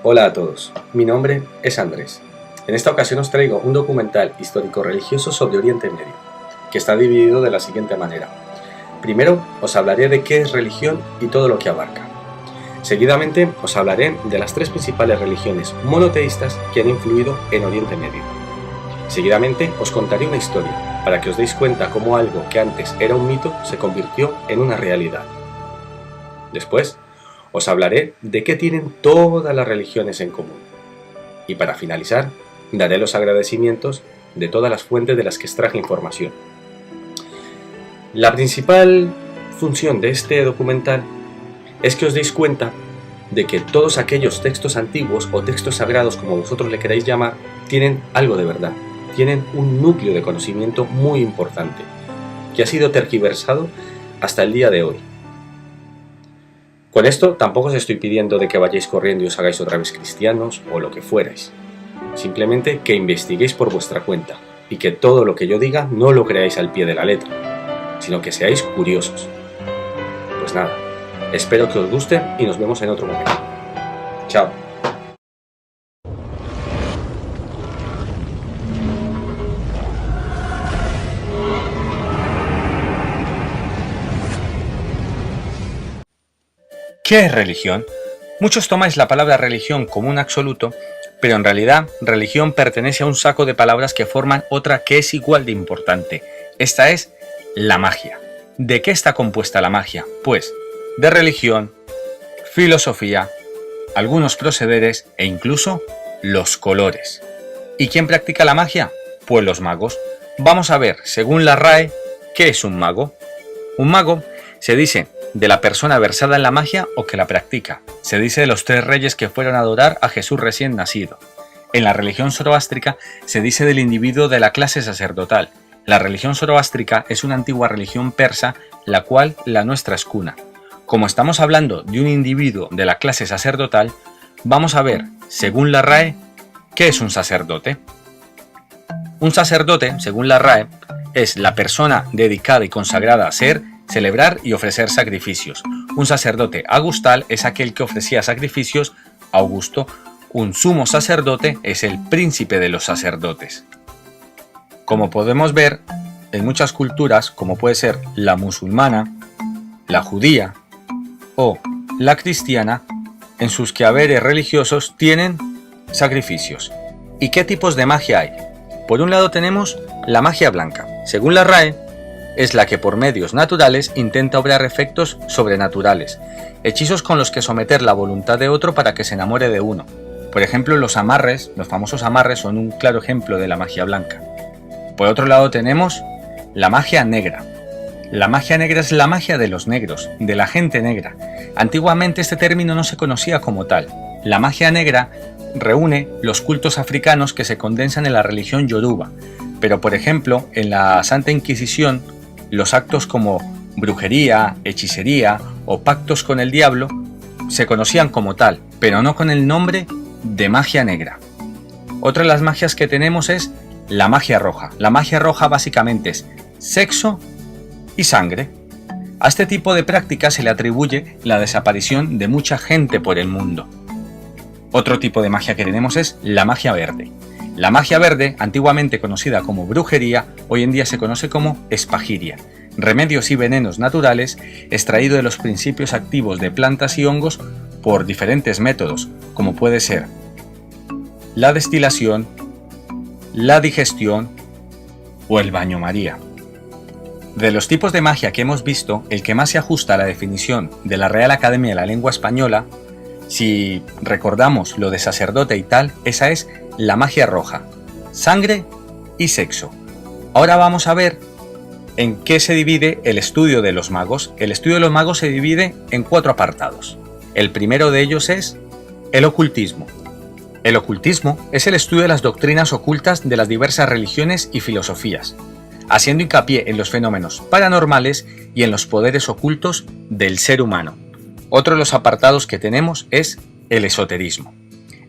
Hola a todos, mi nombre es Andrés. En esta ocasión os traigo un documental histórico-religioso sobre Oriente Medio, que está dividido de la siguiente manera. Primero os hablaré de qué es religión y todo lo que abarca. Seguidamente os hablaré de las tres principales religiones monoteístas que han influido en Oriente Medio. Seguidamente os contaré una historia, para que os deis cuenta cómo algo que antes era un mito se convirtió en una realidad. Después, os hablaré de qué tienen todas las religiones en común. Y para finalizar, daré los agradecimientos de todas las fuentes de las que extraje información. La principal función de este documental es que os deis cuenta de que todos aquellos textos antiguos o textos sagrados, como vosotros le queráis llamar, tienen algo de verdad, tienen un núcleo de conocimiento muy importante, que ha sido tergiversado hasta el día de hoy. Con esto tampoco os estoy pidiendo de que vayáis corriendo y os hagáis otra vez cristianos o lo que fuerais. Simplemente que investiguéis por vuestra cuenta y que todo lo que yo diga no lo creáis al pie de la letra, sino que seáis curiosos. Pues nada, espero que os guste y nos vemos en otro momento. Chao. ¿Qué es religión? Muchos tomáis la palabra religión como un absoluto, pero en realidad religión pertenece a un saco de palabras que forman otra que es igual de importante. Esta es la magia. ¿De qué está compuesta la magia? Pues de religión, filosofía, algunos procederes e incluso los colores. ¿Y quién practica la magia? Pues los magos. Vamos a ver, según la RAE, ¿qué es un mago? Un mago se dice de la persona versada en la magia o que la practica. Se dice de los tres reyes que fueron a adorar a Jesús recién nacido. En la religión zoroástrica se dice del individuo de la clase sacerdotal. La religión zoroástrica es una antigua religión persa, la cual la nuestra es cuna. Como estamos hablando de un individuo de la clase sacerdotal, vamos a ver, según la RAE, ¿qué es un sacerdote? Un sacerdote, según la RAE, es la persona dedicada y consagrada a ser, celebrar y ofrecer sacrificios. Un sacerdote agustal es aquel que ofrecía sacrificios a Augusto. Un sumo sacerdote es el príncipe de los sacerdotes. Como podemos ver, en muchas culturas, como puede ser la musulmana, la judía o la cristiana, en sus quehaceres religiosos tienen sacrificios. ¿Y qué tipos de magia hay? Por un lado tenemos la magia blanca. Según la RAE, es la que por medios naturales intenta obrar efectos sobrenaturales, hechizos con los que someter la voluntad de otro para que se enamore de uno. Por ejemplo, los amarres, los famosos amarres, son un claro ejemplo de la magia blanca. Por otro lado tenemos la magia negra. La magia negra es la magia de los negros, de la gente negra. Antiguamente este término no se conocía como tal. La magia negra reúne los cultos africanos que se condensan en la religión yoruba, pero por ejemplo, en la Santa Inquisición, los actos como brujería, hechicería o pactos con el diablo se conocían como tal, pero no con el nombre de magia negra. Otra de las magias que tenemos es la magia roja. La magia roja básicamente es sexo y sangre. A este tipo de prácticas se le atribuye la desaparición de mucha gente por el mundo. Otro tipo de magia que tenemos es la magia verde. La magia verde, antiguamente conocida como brujería, hoy en día se conoce como espagiria, remedios y venenos naturales extraídos de los principios activos de plantas y hongos por diferentes métodos, como puede ser la destilación, la digestión o el baño María. De los tipos de magia que hemos visto, el que más se ajusta a la definición de la Real Academia de la Lengua Española, si recordamos lo de sacerdote y tal, esa es la magia roja, sangre y sexo. Ahora vamos a ver en qué se divide el estudio de los magos. El estudio de los magos se divide en 4 apartados. El primero de ellos es el ocultismo. El ocultismo es el estudio de las doctrinas ocultas de las diversas religiones y filosofías, haciendo hincapié en los fenómenos paranormales y en los poderes ocultos del ser humano. Otro de los apartados que tenemos es el esoterismo.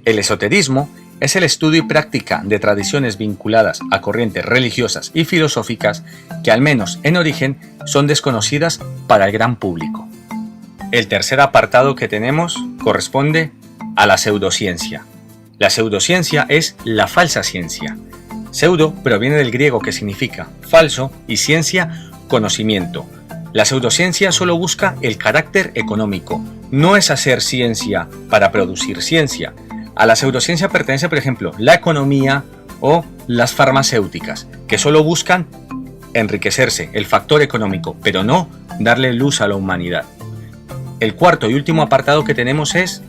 El esoterismo es el estudio y práctica de tradiciones vinculadas a corrientes religiosas y filosóficas que al menos en origen son desconocidas para el gran público. El tercer apartado que tenemos corresponde a la pseudociencia. La pseudociencia es la falsa ciencia. Pseudo proviene del griego que significa falso y ciencia, conocimiento. La pseudociencia solo busca el carácter económico, no es hacer ciencia para producir ciencia. A la pseudociencia pertenece, por ejemplo, la economía o las farmacéuticas, que solo buscan enriquecerse, el factor económico, pero no darle luz a la humanidad. El cuarto y último apartado que tenemos es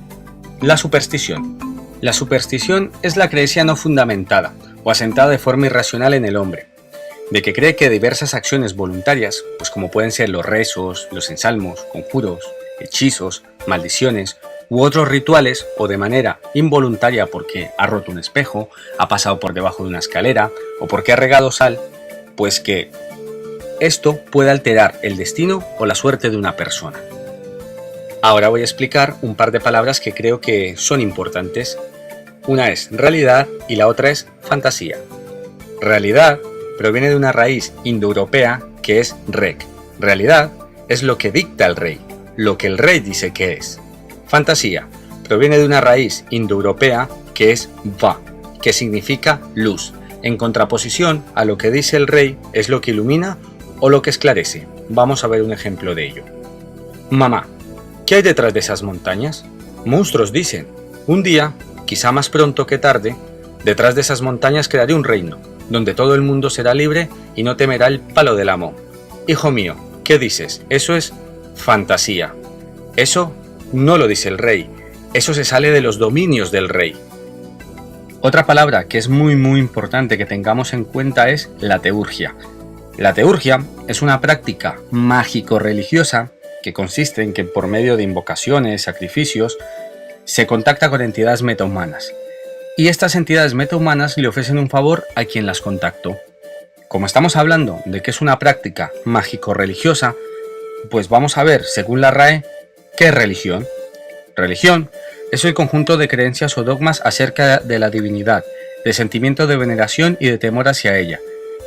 la superstición. La superstición es la creencia no fundamentada o asentada de forma irracional en el hombre, de que cree que diversas acciones voluntarias, pues como pueden ser los rezos, los ensalmos, conjuros, hechizos, maldiciones u otros rituales, o de manera involuntaria porque ha roto un espejo, ha pasado por debajo de una escalera o porque ha regado sal, pues que esto puede alterar el destino o la suerte de una persona. Ahora voy a explicar un par de palabras que creo que son importantes. Una es realidad y la otra es fantasía. Realidad proviene de una raíz indoeuropea que es rec. Realidad es lo que dicta el rey, lo que el rey dice que es. Fantasía proviene de una raíz indoeuropea que es va, que significa luz, en contraposición a lo que dice el rey es lo que ilumina o lo que esclarece. Vamos a ver un ejemplo de ello. Mamá, ¿qué hay detrás de esas montañas? Monstruos, dicen. Un día, quizá más pronto que tarde, detrás de esas montañas crearé un reino, donde todo el mundo será libre y no temerá el palo del amo. Hijo mío, ¿qué dices? Eso es fantasía. Eso no lo dice el rey, eso se sale de los dominios del rey. Otra palabra que es muy importante que tengamos en cuenta es la teurgia. La teurgia es una práctica mágico-religiosa que consiste en que por medio de invocaciones, sacrificios, se contacta con entidades metahumanas. Y estas entidades metahumanas le ofrecen un favor a quien las contactó. Como estamos hablando de que es una práctica mágico-religiosa, pues vamos a ver, según la RAE, ¿qué es religión? Religión es el conjunto de creencias o dogmas acerca de la divinidad, de sentimiento de veneración y de temor hacia ella,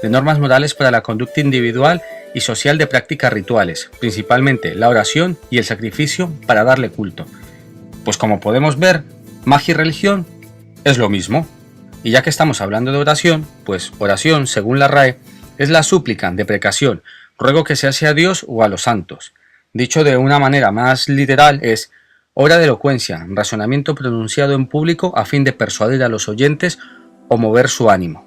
de normas morales para la conducta individual y social de prácticas rituales, principalmente la oración y el sacrificio para darle culto. Pues como podemos ver, magia y religión es lo mismo. Y ya que estamos hablando de oración, pues oración, según la RAE, es la súplica, deprecación, ruego que se hace a Dios o a los santos. Dicho de una manera más literal es obra de elocuencia, razonamiento pronunciado en público a fin de persuadir a los oyentes o mover su ánimo.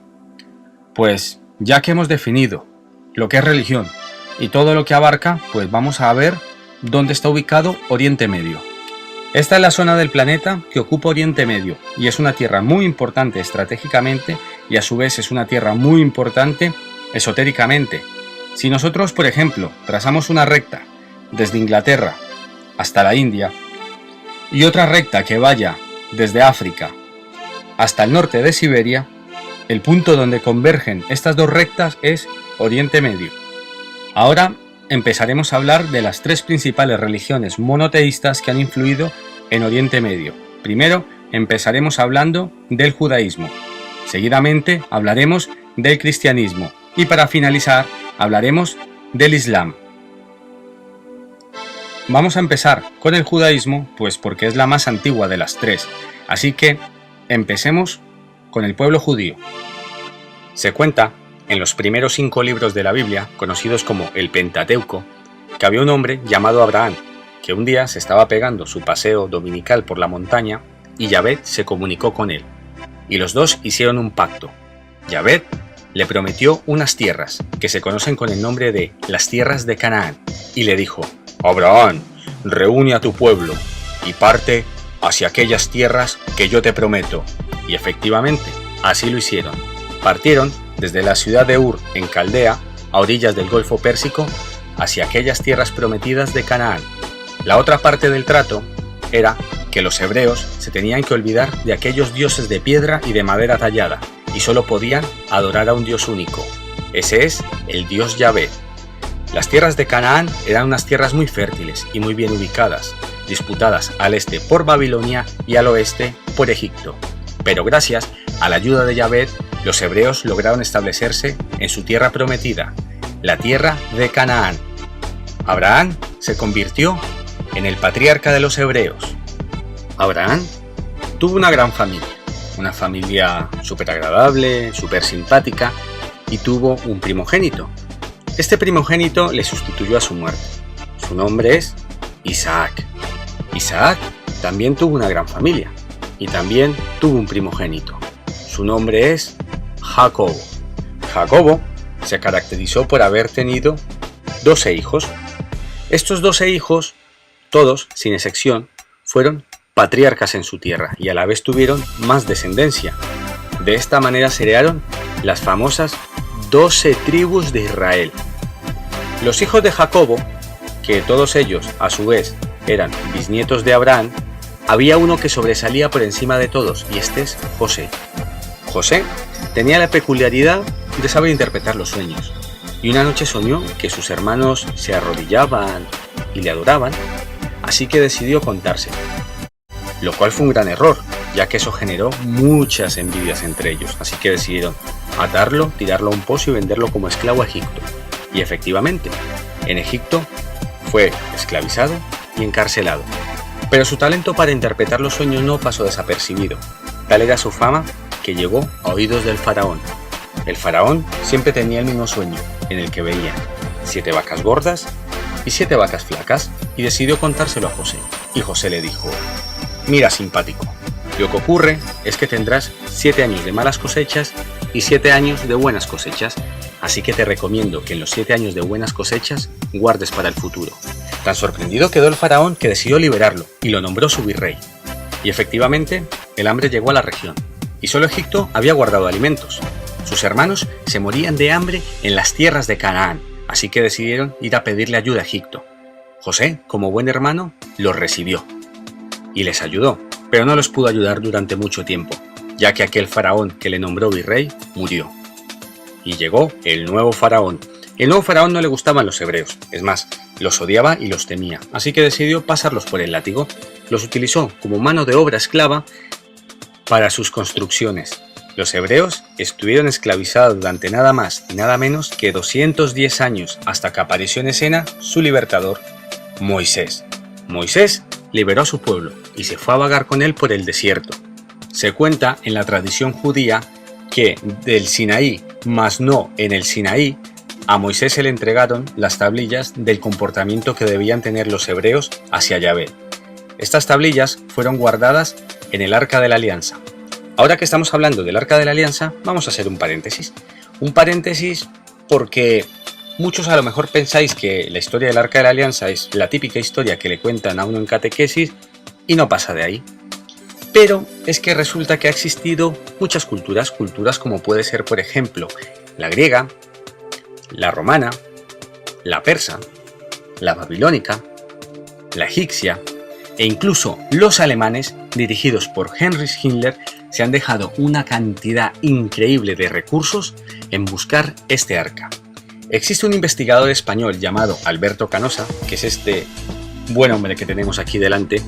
Pues ya que hemos definido lo que es religión y todo lo que abarca, pues vamos a ver dónde está ubicado Oriente Medio. Esta es la zona del planeta que ocupa Oriente Medio y es una tierra muy importante estratégicamente y a su vez es una tierra muy importante esotéricamente. Si nosotros, por ejemplo, trazamos una recta desde Inglaterra hasta la India y otra recta que vaya desde África hasta el norte de Siberia, el punto donde convergen estas dos rectas es Oriente Medio. Ahora empezaremos a hablar de las tres principales religiones monoteístas que han influido en Oriente Medio. Primero empezaremos hablando del judaísmo, seguidamente hablaremos del cristianismo y para finalizar hablaremos del islam. Vamos a empezar con el judaísmo, pues porque es la más antigua de las tres, así que empecemos con el pueblo judío. Se cuenta en los primeros 5 libros de la Biblia, conocidos como el Pentateuco, que había un hombre llamado Abraham, que un día se estaba pegando su paseo dominical por la montaña y Yahvé se comunicó con él, y los dos hicieron un pacto. Yahvé le prometió unas tierras, que se conocen con el nombre de las tierras de Canaán, y le dijo: Abraham, reúne a tu pueblo y parte hacia aquellas tierras que yo te prometo. Y efectivamente, así lo hicieron. Partieron desde la ciudad de Ur, en Caldea, a orillas del Golfo Pérsico, hacia aquellas tierras prometidas de Canaán. La otra parte del trato era que los hebreos se tenían que olvidar de aquellos dioses de piedra y de madera tallada, y solo podían adorar a un Dios único. Ese es el Dios Yahvé. Las tierras de Canaán eran unas tierras muy fértiles y muy bien ubicadas, disputadas al este por Babilonia y al oeste por Egipto. Pero gracias a la ayuda de Yahvé, los hebreos lograron establecerse en su tierra prometida, la tierra de Canaán. Abraham se convirtió en el patriarca de los hebreos. Abraham tuvo una gran familia, una familia súper agradable, súper simpática, y tuvo un primogénito. Este primogénito le sustituyó a su muerte. Su nombre es Isaac. Isaac también tuvo una gran familia y también tuvo un primogénito. Su nombre es Jacobo. Jacobo se caracterizó por haber tenido 12 hijos. Estos 12 hijos, todos, sin excepción, fueron patriarcas en su tierra y a la vez tuvieron más descendencia. De esta manera se crearon las famosas 12 tribus de Israel. Los hijos de Jacobo, que todos ellos a su vez eran bisnietos de Abraham, había uno que sobresalía por encima de todos, y este es José. José tenía la peculiaridad de saber interpretar los sueños, y una noche soñó que sus hermanos se arrodillaban y le adoraban, así que decidió contárselo, lo cual fue un gran error, ya que eso generó muchas envidias entre ellos, así que decidieron atarlo, tirarlo a un pozo y venderlo como esclavo a Egipto. Y efectivamente, en Egipto fue esclavizado y encarcelado. Pero su talento para interpretar los sueños no pasó desapercibido. Tal era su fama que llegó a oídos del faraón. El faraón siempre tenía el mismo sueño, en el que veía 7 vacas gordas y 7 vacas flacas, y decidió contárselo a José. Y José le dijo: mira, simpático, lo que ocurre es que tendrás 7 años de malas cosechas y 7 años de buenas cosechas, así que te recomiendo que en los 7 años de buenas cosechas guardes para el futuro. Tan sorprendido quedó el faraón que decidió liberarlo y lo nombró su virrey. Y efectivamente, el hambre llegó a la región, y solo Egipto había guardado alimentos. Sus hermanos se morían de hambre en las tierras de Canaán, así que decidieron ir a pedirle ayuda a Egipto. José, como buen hermano, los recibió y les ayudó, pero no los pudo ayudar durante mucho tiempo, ya que aquel faraón que le nombró virrey murió. Y llegó el nuevo faraón. El nuevo faraón no le gustaban los hebreos, es más, los odiaba y los temía, así que decidió pasarlos por el látigo. Los utilizó como mano de obra esclava para sus construcciones. Los hebreos estuvieron esclavizados durante nada más y nada menos que 210 años, hasta que apareció en escena su libertador, Moisés. Moisés liberó a su pueblo y se fue a vagar con él por el desierto. Se cuenta en la tradición judía que del Sinaí, mas no en el Sinaí, a Moisés se le entregaron las tablillas del comportamiento que debían tener los hebreos hacia Yahvé. Estas tablillas fueron guardadas en el Arca de la Alianza. Ahora que estamos hablando del Arca de la Alianza, vamos a hacer un paréntesis. Un paréntesis porque muchos a lo mejor pensáis que la historia del Arca de la Alianza es la típica historia que le cuentan a uno en catequesis y no pasa de ahí. Pero es que resulta que ha existido muchas culturas como puede ser, por ejemplo, la griega, la romana, la persa, la babilónica, la egipcia e incluso los alemanes, dirigidos por Heinrich Himmler, se han dejado una cantidad increíble de recursos en buscar este arca. Existe un investigador español llamado Alberto Canosa, que es este buen hombre que tenemos aquí delante,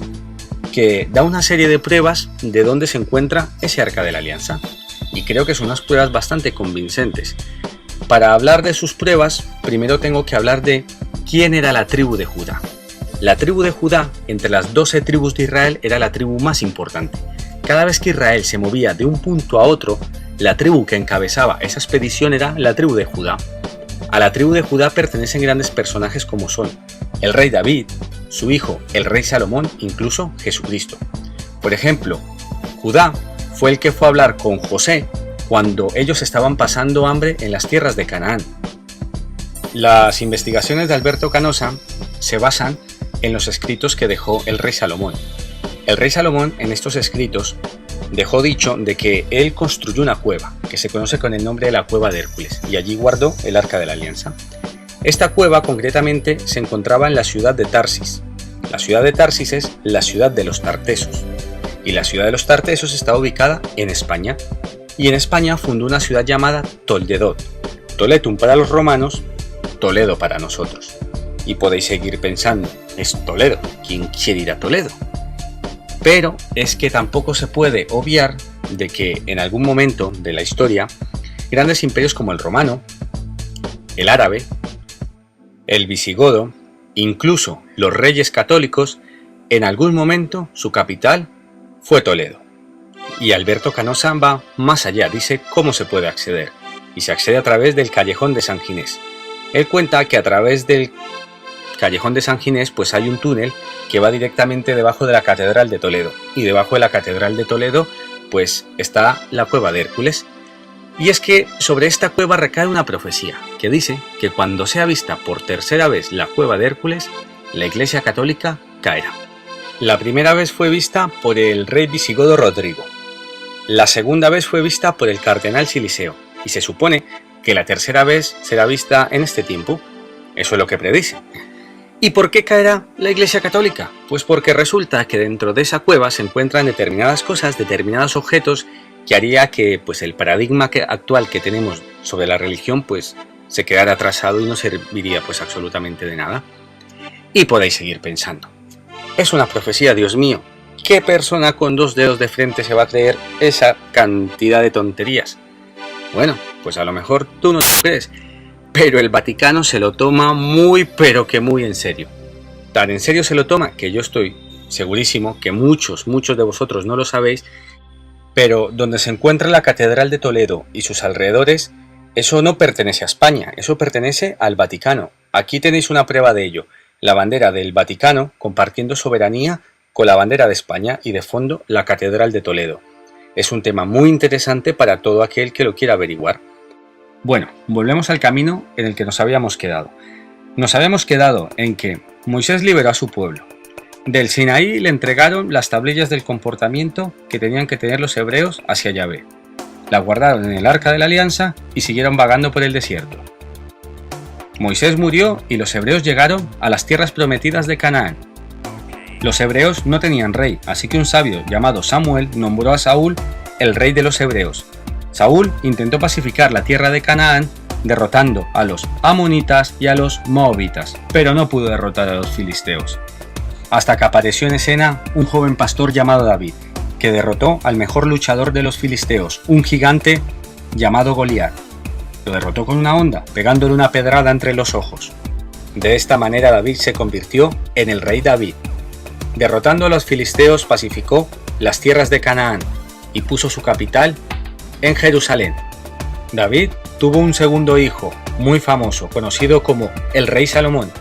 que da una serie de pruebas de dónde se encuentra ese Arca de la Alianza, y creo que son unas pruebas bastante convincentes. Para hablar de sus pruebas, primero tengo que hablar de quién era la tribu de Judá. La tribu de Judá, entre las 12 tribus de Israel, era la tribu más importante. Cada vez que Israel se movía de un punto a otro, la tribu que encabezaba esa expedición era la tribu de Judá. A la tribu de Judá pertenecen grandes personajes como son el rey David, su hijo el rey Salomón, incluso Jesucristo. Por ejemplo, Judá fue el que fue a hablar con José cuando ellos estaban pasando hambre en las tierras de Canaán. Las investigaciones de Alberto Canosa se basan en los escritos que dejó el rey Salomón. El rey Salomón en estos escritos dejó dicho de que él construyó una cueva, que se conoce con el nombre de la Cueva de Hércules, y allí guardó el Arca de la Alianza. Esta cueva concretamente se encontraba en la ciudad de Tarsis. La ciudad de Tarsis es la ciudad de los tartesos, y la ciudad de los tartesos está ubicada en España, y en España fundó una ciudad llamada Toledot. Toletum para los romanos, Toledo para nosotros. Y podéis seguir pensando, es Toledo, ¿quién quiere ir a Toledo? Pero es que tampoco se puede obviar de que en algún momento de la historia, grandes imperios como el romano, el árabe, el visigodo, incluso los reyes católicos, en algún momento su capital fue Toledo. Y Alberto Canosa va más allá, dice cómo se puede acceder. Y se accede a través del Callejón de San Ginés. Él cuenta que a través del Callejón de San Ginés pues hay un túnel que va directamente debajo de la Catedral de Toledo. Y debajo de la Catedral de Toledo pues está la Cueva de Hércules. Y es que sobre esta cueva recae una profecía que dice que cuando sea vista por tercera vez la Cueva de Hércules, la Iglesia Católica caerá. La primera vez fue vista por el rey visigodo Rodrigo. La segunda vez fue vista por el cardenal Siliseo. Y se supone que la tercera vez será vista en este tiempo. Eso es lo que predice. ¿Y por qué caerá la Iglesia Católica? Pues porque resulta que dentro de esa cueva se encuentran determinadas cosas, determinados objetos que haría que pues, el paradigma actual que tenemos sobre la religión pues, se quedara atrasado y no serviría pues, absolutamente de nada. Y podéis seguir pensando. Es una profecía, Dios mío. ¿Qué persona con 2 dedos de frente se va a creer esa cantidad de tonterías? Bueno, pues a lo mejor tú no te crees, pero el Vaticano se lo toma muy pero que muy en serio. Tan en serio se lo toma que yo estoy segurísimo que muchos de vosotros no lo sabéis, pero donde se encuentra la Catedral de Toledo y sus alrededores, eso no pertenece a España, eso pertenece al Vaticano. Aquí tenéis una prueba de ello, la bandera del Vaticano compartiendo soberanía con la bandera de España y de fondo la Catedral de Toledo. Es un tema muy interesante para todo aquel que lo quiera averiguar. Bueno, volvemos al camino en el que nos habíamos quedado. Nos habíamos quedado en que Moisés liberó a su pueblo. Del Sinaí le entregaron las tablillas del comportamiento que tenían que tener los hebreos hacia Yahvé. La guardaron en el Arca de la Alianza y siguieron vagando por el desierto. Moisés murió y los hebreos llegaron a las tierras prometidas de Canaán. Los hebreos no tenían rey, así que un sabio llamado Samuel nombró a Saúl el rey de los hebreos. Saúl intentó pacificar la tierra de Canaán derrotando a los amonitas y a los moabitas, pero no pudo derrotar a los filisteos. Hasta que apareció en escena un joven pastor llamado David, que derrotó al mejor luchador de los filisteos, un gigante llamado Goliat. Lo derrotó con una honda, pegándole una pedrada entre los ojos. De esta manera David se convirtió en el rey David. Derrotando a los filisteos pacificó las tierras de Canaán y puso su capital en Jerusalén. David tuvo un segundo hijo, muy famoso, conocido como el rey Salomón.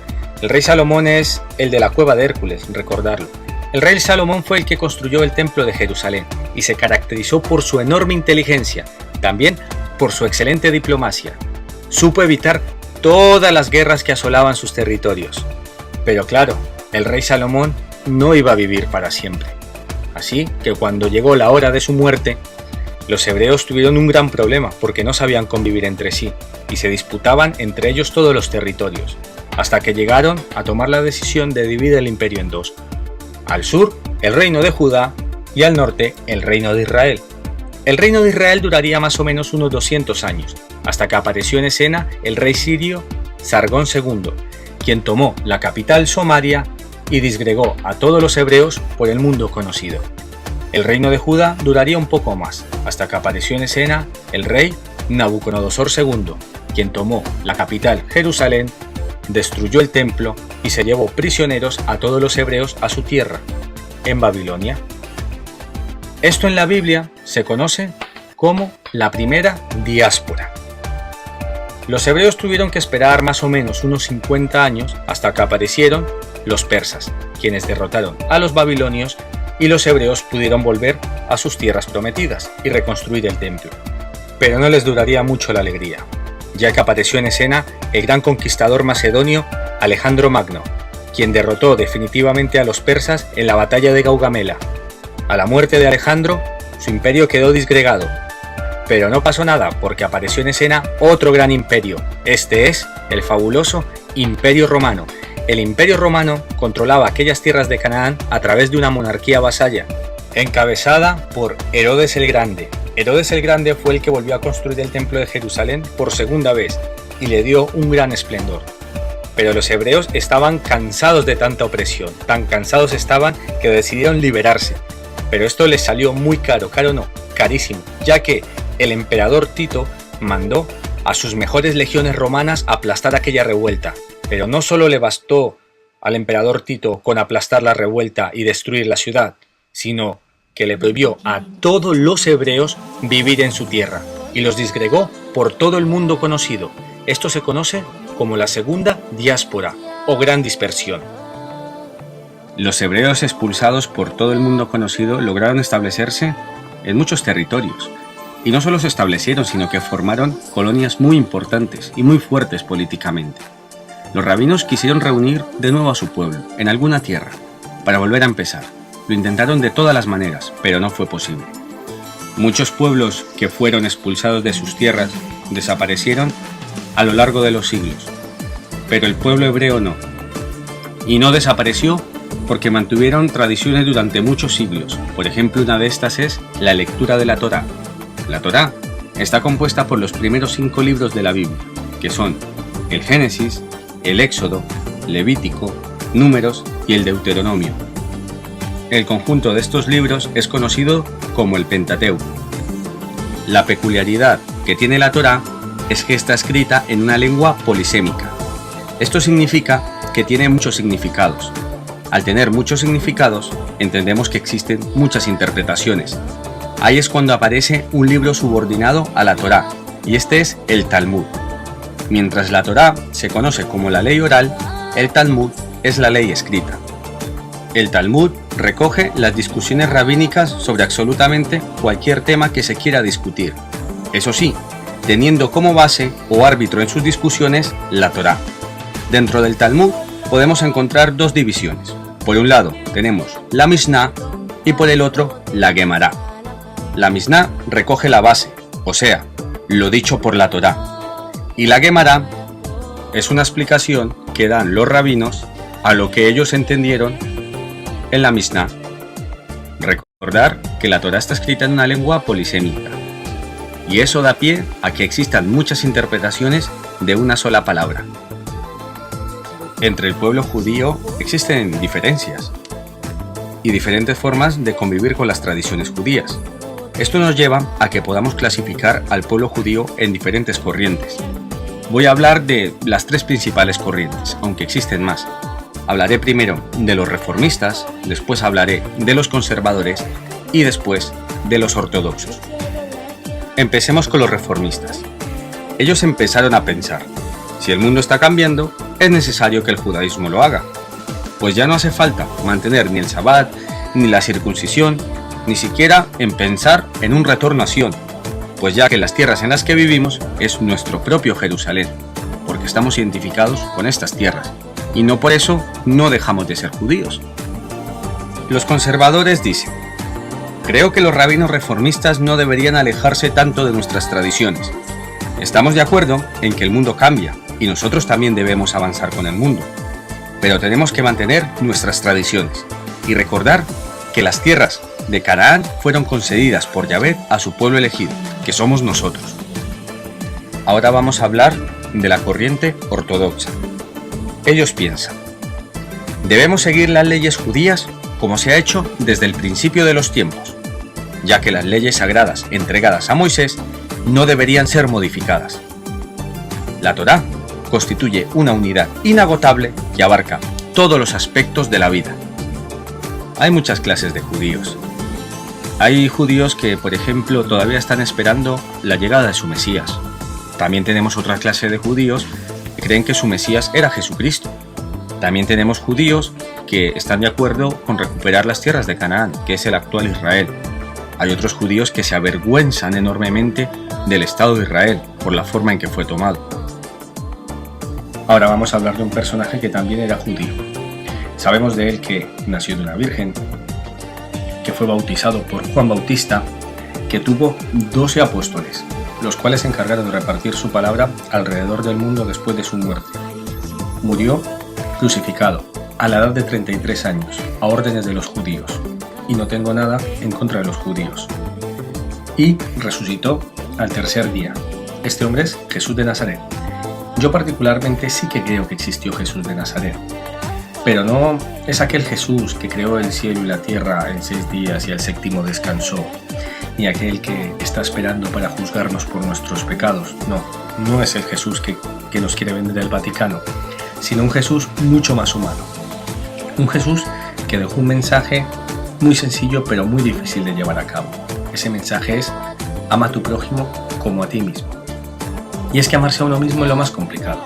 El rey Salomón es el de la Cueva de Hércules, recordarlo. El rey Salomón fue el que construyó el templo de Jerusalén y se caracterizó por su enorme inteligencia, también por su excelente diplomacia. Supo evitar todas las guerras que asolaban sus territorios. Pero claro, el rey Salomón no iba a vivir para siempre. Así que cuando llegó la hora de su muerte, los hebreos tuvieron un gran problema porque no sabían convivir entre sí y se disputaban entre ellos todos los territorios, hasta que llegaron a tomar la decisión de dividir el imperio en dos. Al sur, el reino de Judá y al norte, el reino de Israel. El reino de Israel duraría más o menos unos 200 años, hasta que apareció en escena el rey sirio Sargón II, quien tomó la capital Somaria y disgregó a todos los hebreos por el mundo conocido. El reino de Judá duraría un poco más, hasta que apareció en escena el rey Nabucodonosor II, quien tomó la capital Jerusalén, destruyó el templo y se llevó prisioneros a todos los hebreos a su tierra, en Babilonia. Esto en la Biblia se conoce como la primera diáspora. Los hebreos tuvieron que esperar más o menos unos 50 años hasta que aparecieron los persas, quienes derrotaron a los babilonios y los hebreos pudieron volver a sus tierras prometidas y reconstruir el templo. Pero no les duraría mucho la alegría, ya que apareció en escena el gran conquistador macedonio Alejandro Magno, quien derrotó definitivamente a los persas en la batalla de Gaugamela. A la muerte de Alejandro, su imperio quedó disgregado, pero no pasó nada porque apareció en escena otro gran imperio. Este es el fabuloso Imperio Romano. El Imperio Romano controlaba aquellas tierras de Canaán a través de una monarquía vasalla, encabezada por Herodes el Grande. Herodes el Grande fue el que volvió a construir el templo de Jerusalén por segunda vez y le dio un gran esplendor. Pero los hebreos estaban cansados de tanta opresión, tan cansados estaban que decidieron liberarse. Pero esto les salió muy caro, carísimo, ya que el emperador Tito mandó a sus mejores legiones romanas a aplastar aquella revuelta. Pero no solo le bastó al emperador Tito con aplastar la revuelta y destruir la ciudad, sino que le prohibió a todos los hebreos vivir en su tierra y los disgregó por todo el mundo conocido. Esto se conoce como la segunda diáspora o gran dispersión. Los hebreos expulsados por todo el mundo conocido lograron establecerse en muchos territorios. Y no solo se establecieron, sino que formaron colonias muy importantes y muy fuertes políticamente. Los rabinos quisieron reunir de nuevo a su pueblo, en alguna tierra, para volver a empezar. Lo intentaron de todas las maneras, pero no fue posible. Muchos pueblos que fueron expulsados de sus tierras desaparecieron a lo largo de los siglos, pero el pueblo hebreo no. Y no desapareció porque mantuvieron tradiciones durante muchos siglos. Por ejemplo, una de estas es la lectura de la Torá. La Torá está compuesta por los primeros 5 libros de la Biblia, que son el Génesis, el Éxodo, Levítico, Números y el Deuteronomio. El conjunto de estos libros es conocido como el Pentateuco. La peculiaridad que tiene la Torá es que está escrita en una lengua polisémica. Esto significa que tiene muchos significados. Al tener muchos significados, entendemos que existen muchas interpretaciones. Ahí es cuando aparece un libro subordinado a la Torá, y este es el Talmud. Mientras la Torá se conoce como la ley oral, el Talmud es la ley escrita. El Talmud recoge las discusiones rabínicas sobre absolutamente cualquier tema que se quiera discutir. Eso sí, teniendo como base o árbitro en sus discusiones la Torá. Dentro del Talmud podemos encontrar 2 divisiones. Por un lado tenemos la Mishnah y por el otro la Gemara. La Mishnah recoge la base, o sea, lo dicho por la Torá. Y la Gemara es una explicación que dan los rabinos a lo que ellos entendieron en la Mishnah. Recordar que la Torá está escrita en una lengua polisémica, y eso da pie a que existan muchas interpretaciones de una sola palabra. Entre el pueblo judío existen diferencias y diferentes formas de convivir con las tradiciones judías. Esto nos lleva a que podamos clasificar al pueblo judío en diferentes corrientes. Voy a hablar de las 3 principales corrientes, aunque existen más. Hablaré primero de los reformistas, después hablaré de los conservadores y después de los ortodoxos. Empecemos con los reformistas. Ellos empezaron a pensar, si el mundo está cambiando, es necesario que el judaísmo lo haga, pues ya no hace falta mantener ni el Shabbat, ni la circuncisión, ni siquiera en pensar en un retorno a Sión, pues ya que las tierras en las que vivimos es nuestro propio Jerusalén, porque estamos identificados con estas tierras, y no por eso no dejamos de ser judíos. Los conservadores dicen, creo que los rabinos reformistas no deberían alejarse tanto de nuestras tradiciones. Estamos de acuerdo en que el mundo cambia, y nosotros también debemos avanzar con el mundo, pero tenemos que mantener nuestras tradiciones, y recordar que las tierras de Canaán fueron concedidas por Yahvé a su pueblo elegido, que somos nosotros. Ahora vamos a hablar de la corriente ortodoxa. Ellos piensan, debemos seguir las leyes judías como se ha hecho desde el principio de los tiempos, ya que las leyes sagradas entregadas a Moisés no deberían ser modificadas. La Torá constituye una unidad inagotable que abarca todos los aspectos de la vida. Hay muchas clases de judíos. Hay judíos que, por ejemplo, todavía están esperando la llegada de su Mesías. También tenemos otra clase de judíos que creen que su Mesías era Jesucristo. También tenemos judíos que están de acuerdo con recuperar las tierras de Canaán, que es el actual Israel. Hay otros judíos que se avergüenzan enormemente del Estado de Israel por la forma en que fue tomado. Ahora vamos a hablar de un personaje que también era judío. Sabemos de él que nació de una virgen, que fue bautizado por Juan Bautista, que tuvo 12 apóstoles, los cuales se encargaron de repartir su palabra alrededor del mundo después de su muerte. Murió crucificado a la edad de 33 años, a órdenes de los judíos, y no tengo nada en contra de los judíos. Y resucitó al tercer día. Este hombre es Jesús de Nazaret. Yo particularmente sí que creo que existió Jesús de Nazaret, pero no es aquel Jesús que creó el cielo y la tierra en 6 días y al 7º descansó, ni aquel que está esperando para juzgarnos por nuestros pecados. No es el Jesús que nos quiere vender el Vaticano, sino un Jesús mucho más humano. Un Jesús que dejó un mensaje muy sencillo pero muy difícil de llevar a cabo. Ese mensaje es: ama a tu prójimo como a ti mismo. Y es que amarse a uno mismo es lo más complicado.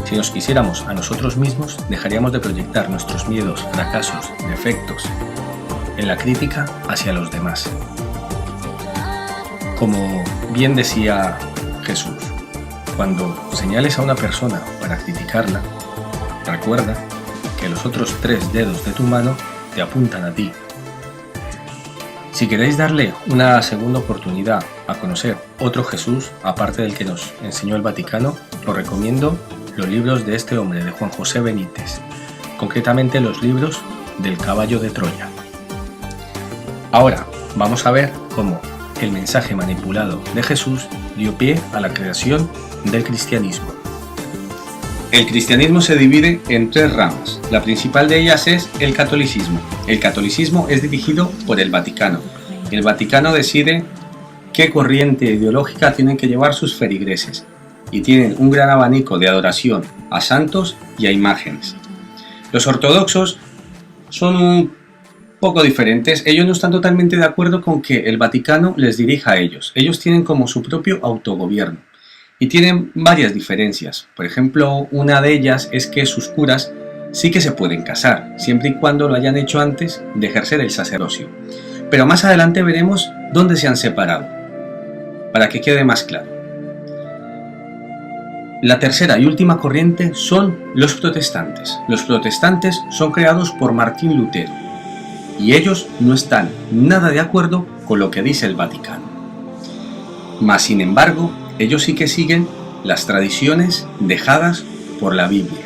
Si nos quisiéramos a nosotros mismos, dejaríamos de proyectar nuestros miedos, fracasos, defectos en la crítica hacia los demás. Como bien decía Jesús, cuando señales a una persona para criticarla, recuerda que los otros 3 dedos de tu mano te apuntan a ti. Si queréis darle una segunda oportunidad a conocer otro Jesús, aparte del que nos enseñó el Vaticano, os recomiendo los libros de este hombre, de Juan José Benítez, concretamente los libros del Caballo de Troya. Ahora vamos a ver cómo el mensaje manipulado de Jesús dio pie a la creación del cristianismo. El cristianismo se divide en 3 ramas. La principal de ellas es el catolicismo. El catolicismo es dirigido por el Vaticano. El Vaticano decide qué corriente ideológica tienen que llevar sus feligreses y tienen un gran abanico de adoración a santos y a imágenes. Los ortodoxos son un poco diferentes. Ellos no están totalmente de acuerdo con que el Vaticano les dirija a ellos. Ellos tienen como su propio autogobierno. Y tienen varias diferencias. Por ejemplo, una de ellas es que sus curas sí que se pueden casar, siempre y cuando lo hayan hecho antes de ejercer el sacerdocio. Pero más adelante veremos dónde se han separado, para que quede más claro. La tercera y última corriente son los protestantes. Los protestantes son creados por Martín Lutero, y ellos no están nada de acuerdo con lo que dice el Vaticano. Mas, sin embargo, ellos sí que siguen las tradiciones dejadas por la Biblia.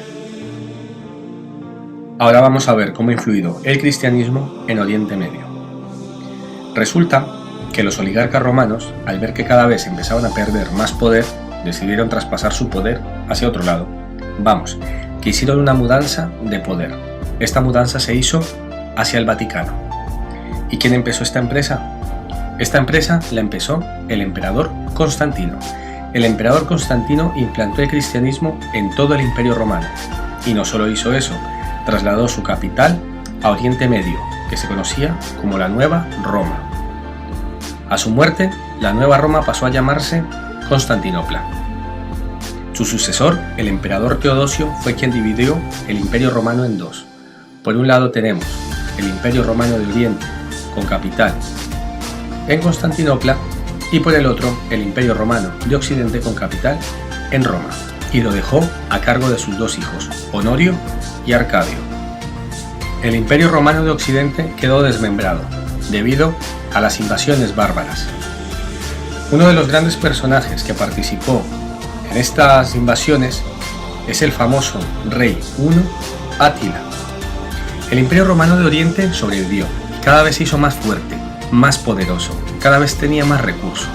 Ahora vamos a ver cómo ha influido el cristianismo en Oriente Medio. Resulta que los oligarcas romanos, al ver que cada vez empezaban a perder más poder, decidieron traspasar su poder hacia otro lado. Vamos, que hicieron una mudanza de poder. Esta mudanza se hizo hacia el Vaticano. ¿Y quién empezó esta empresa? Esta empresa la empezó el emperador Constantino. El emperador Constantino implantó el cristianismo en todo el Imperio Romano. Y no solo hizo eso, trasladó su capital a Oriente Medio, que se conocía como la Nueva Roma. A su muerte, la Nueva Roma pasó a llamarse Constantinopla. Su sucesor, el emperador Teodosio, fue quien dividió el Imperio Romano en 2. Por un lado tenemos el Imperio Romano de Oriente, con capital en Constantinopla, y por el otro el Imperio Romano de Occidente, con capital en Roma, y lo dejó a cargo de sus 2 hijos, Honorio y Arcadio. El Imperio Romano de Occidente quedó desmembrado debido a las invasiones bárbaras. Uno de los grandes personajes que participó en estas invasiones es el famoso rey huno Átila. El Imperio Romano de Oriente sobrevivió y cada vez se hizo más fuerte, más poderoso, cada vez tenía más recursos.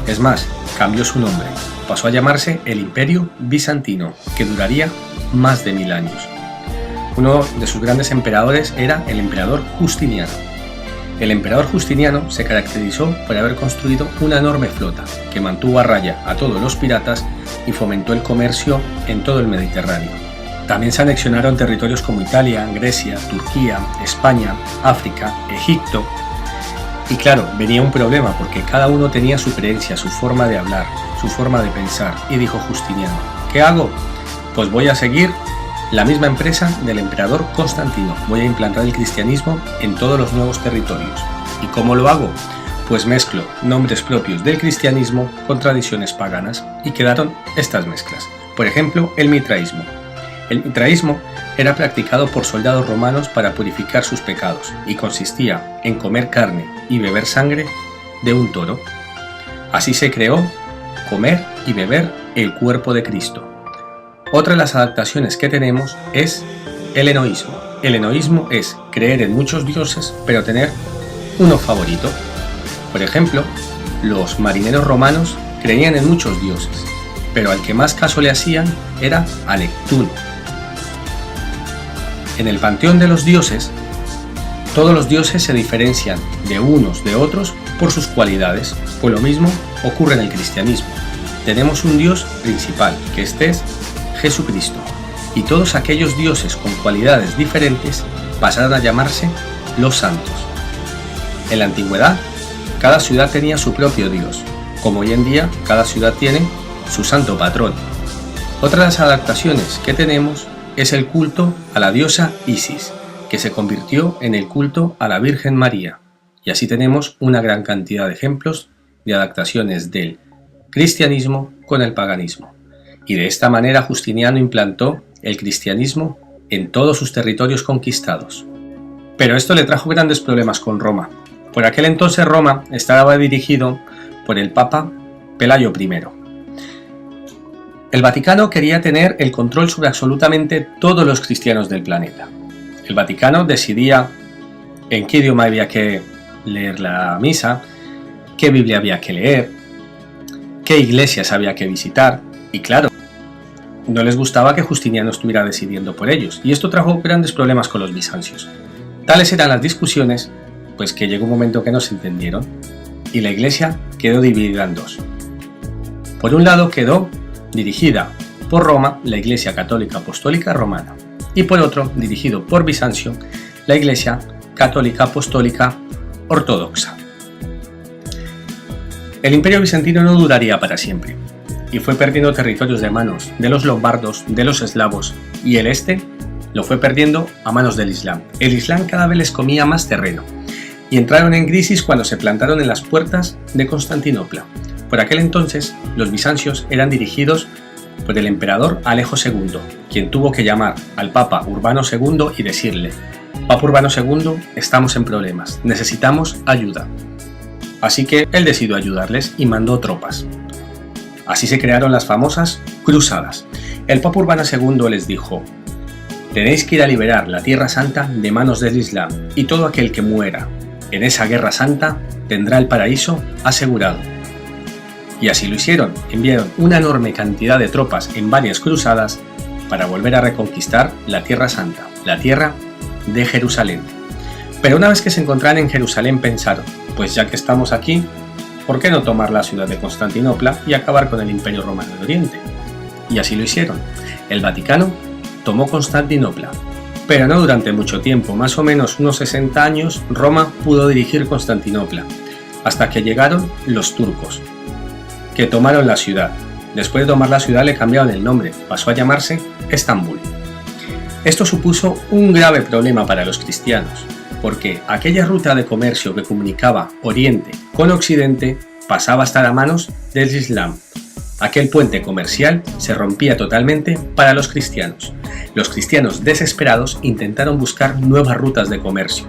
Es más, cambió su nombre, pasó a llamarse el Imperio Bizantino, que duraría más de 1000 años. Uno de sus grandes emperadores era el emperador Justiniano. El emperador Justiniano se caracterizó por haber construido una enorme flota que mantuvo a raya a todos los piratas y fomentó el comercio en todo el Mediterráneo. También se anexionaron territorios como Italia, Grecia, Turquía, España, África, Egipto. Y claro, venía un problema porque cada uno tenía su creencia, su forma de hablar, su forma de pensar. Y dijo Justiniano: ¿qué hago? Pues voy a seguir la misma empresa del emperador Constantino. Voy a implantar el cristianismo en todos los nuevos territorios. ¿Y cómo lo hago? Pues mezclo nombres propios del cristianismo con tradiciones paganas, y quedaron estas mezclas. Por ejemplo, el mitraísmo. El mitraísmo era practicado por soldados romanos para purificar sus pecados y consistía en comer carne y beber sangre de un toro. Así se creó comer y beber el cuerpo de Cristo. Otra de las adaptaciones que tenemos es el enoísmo. El enoísmo es creer en muchos dioses, pero tener uno favorito. Por ejemplo, los marineros romanos creían en muchos dioses, pero al que más caso le hacían era a Neptuno. En el panteón de los dioses, todos los dioses se diferencian de unos de otros por sus cualidades. Pues lo mismo ocurre en el cristianismo. Tenemos un Dios principal, que este es Jesucristo, y todos aquellos dioses con cualidades diferentes pasarán a llamarse los santos. En la antigüedad, cada ciudad tenía su propio dios, como hoy en día cada ciudad tiene su santo patrón. Otra de las adaptaciones que tenemos es el culto a la diosa Isis, que se convirtió en el culto a la Virgen María. Y así tenemos una gran cantidad de ejemplos de adaptaciones del cristianismo con el paganismo. Y de esta manera Justiniano implantó el cristianismo en todos sus territorios conquistados. Pero esto le trajo grandes problemas con Roma. Por aquel entonces Roma estaba dirigido por el Papa Pelayo I. El Vaticano quería tener el control sobre absolutamente todos los cristianos del planeta. El Vaticano decidía en qué idioma había que leer la misa, qué Biblia había que leer, qué iglesias había que visitar, y claro, no les gustaba que Justiniano estuviera decidiendo por ellos, y esto trajo grandes problemas con los bizancios. Tales eran las discusiones, pues que llegó un momento que no se entendieron, y la iglesia quedó dividida en dos. Por un lado quedó dirigida por Roma, la Iglesia Católica Apostólica Romana, y por otro, dirigido por Bizancio, la Iglesia Católica Apostólica Ortodoxa. El Imperio Bizantino no duraría para siempre, y fue perdiendo territorios de manos de los lombardos, de los eslavos, y el este lo fue perdiendo a manos del Islam. El Islam cada vez les comía más terreno, y entraron en crisis cuando se plantaron en las puertas de Constantinopla. Por aquel entonces, los bizancios eran dirigidos por el emperador Alejo II, quien tuvo que llamar al Papa Urbano II y decirle: Papa Urbano II, estamos en problemas, necesitamos ayuda. Así que él decidió ayudarles y mandó tropas. Así se crearon las famosas cruzadas. El Papa Urbano II les dijo: tenéis que ir a liberar la Tierra Santa de manos del Islam, y todo aquel que muera en esa guerra santa tendrá el paraíso asegurado. Y así lo hicieron, enviaron una enorme cantidad de tropas en varias cruzadas para volver a reconquistar la Tierra Santa, la tierra de Jerusalén. Pero una vez que se encontraron en Jerusalén pensaron: pues ya que estamos aquí, ¿por qué no tomar la ciudad de Constantinopla y acabar con el Imperio Romano de Oriente? Y así lo hicieron. El Vaticano tomó Constantinopla, pero no durante mucho tiempo, más o menos unos 60 años, Roma pudo dirigir Constantinopla, hasta que llegaron los turcos, que tomaron la ciudad. Después de tomar la ciudad le cambiaron el nombre, pasó a llamarse Estambul. Esto supuso un grave problema para los cristianos, porque aquella ruta de comercio que comunicaba Oriente con Occidente pasaba a estar a manos del Islam. Aquel puente comercial se rompía totalmente para los cristianos. Los cristianos desesperados intentaron buscar nuevas rutas de comercio.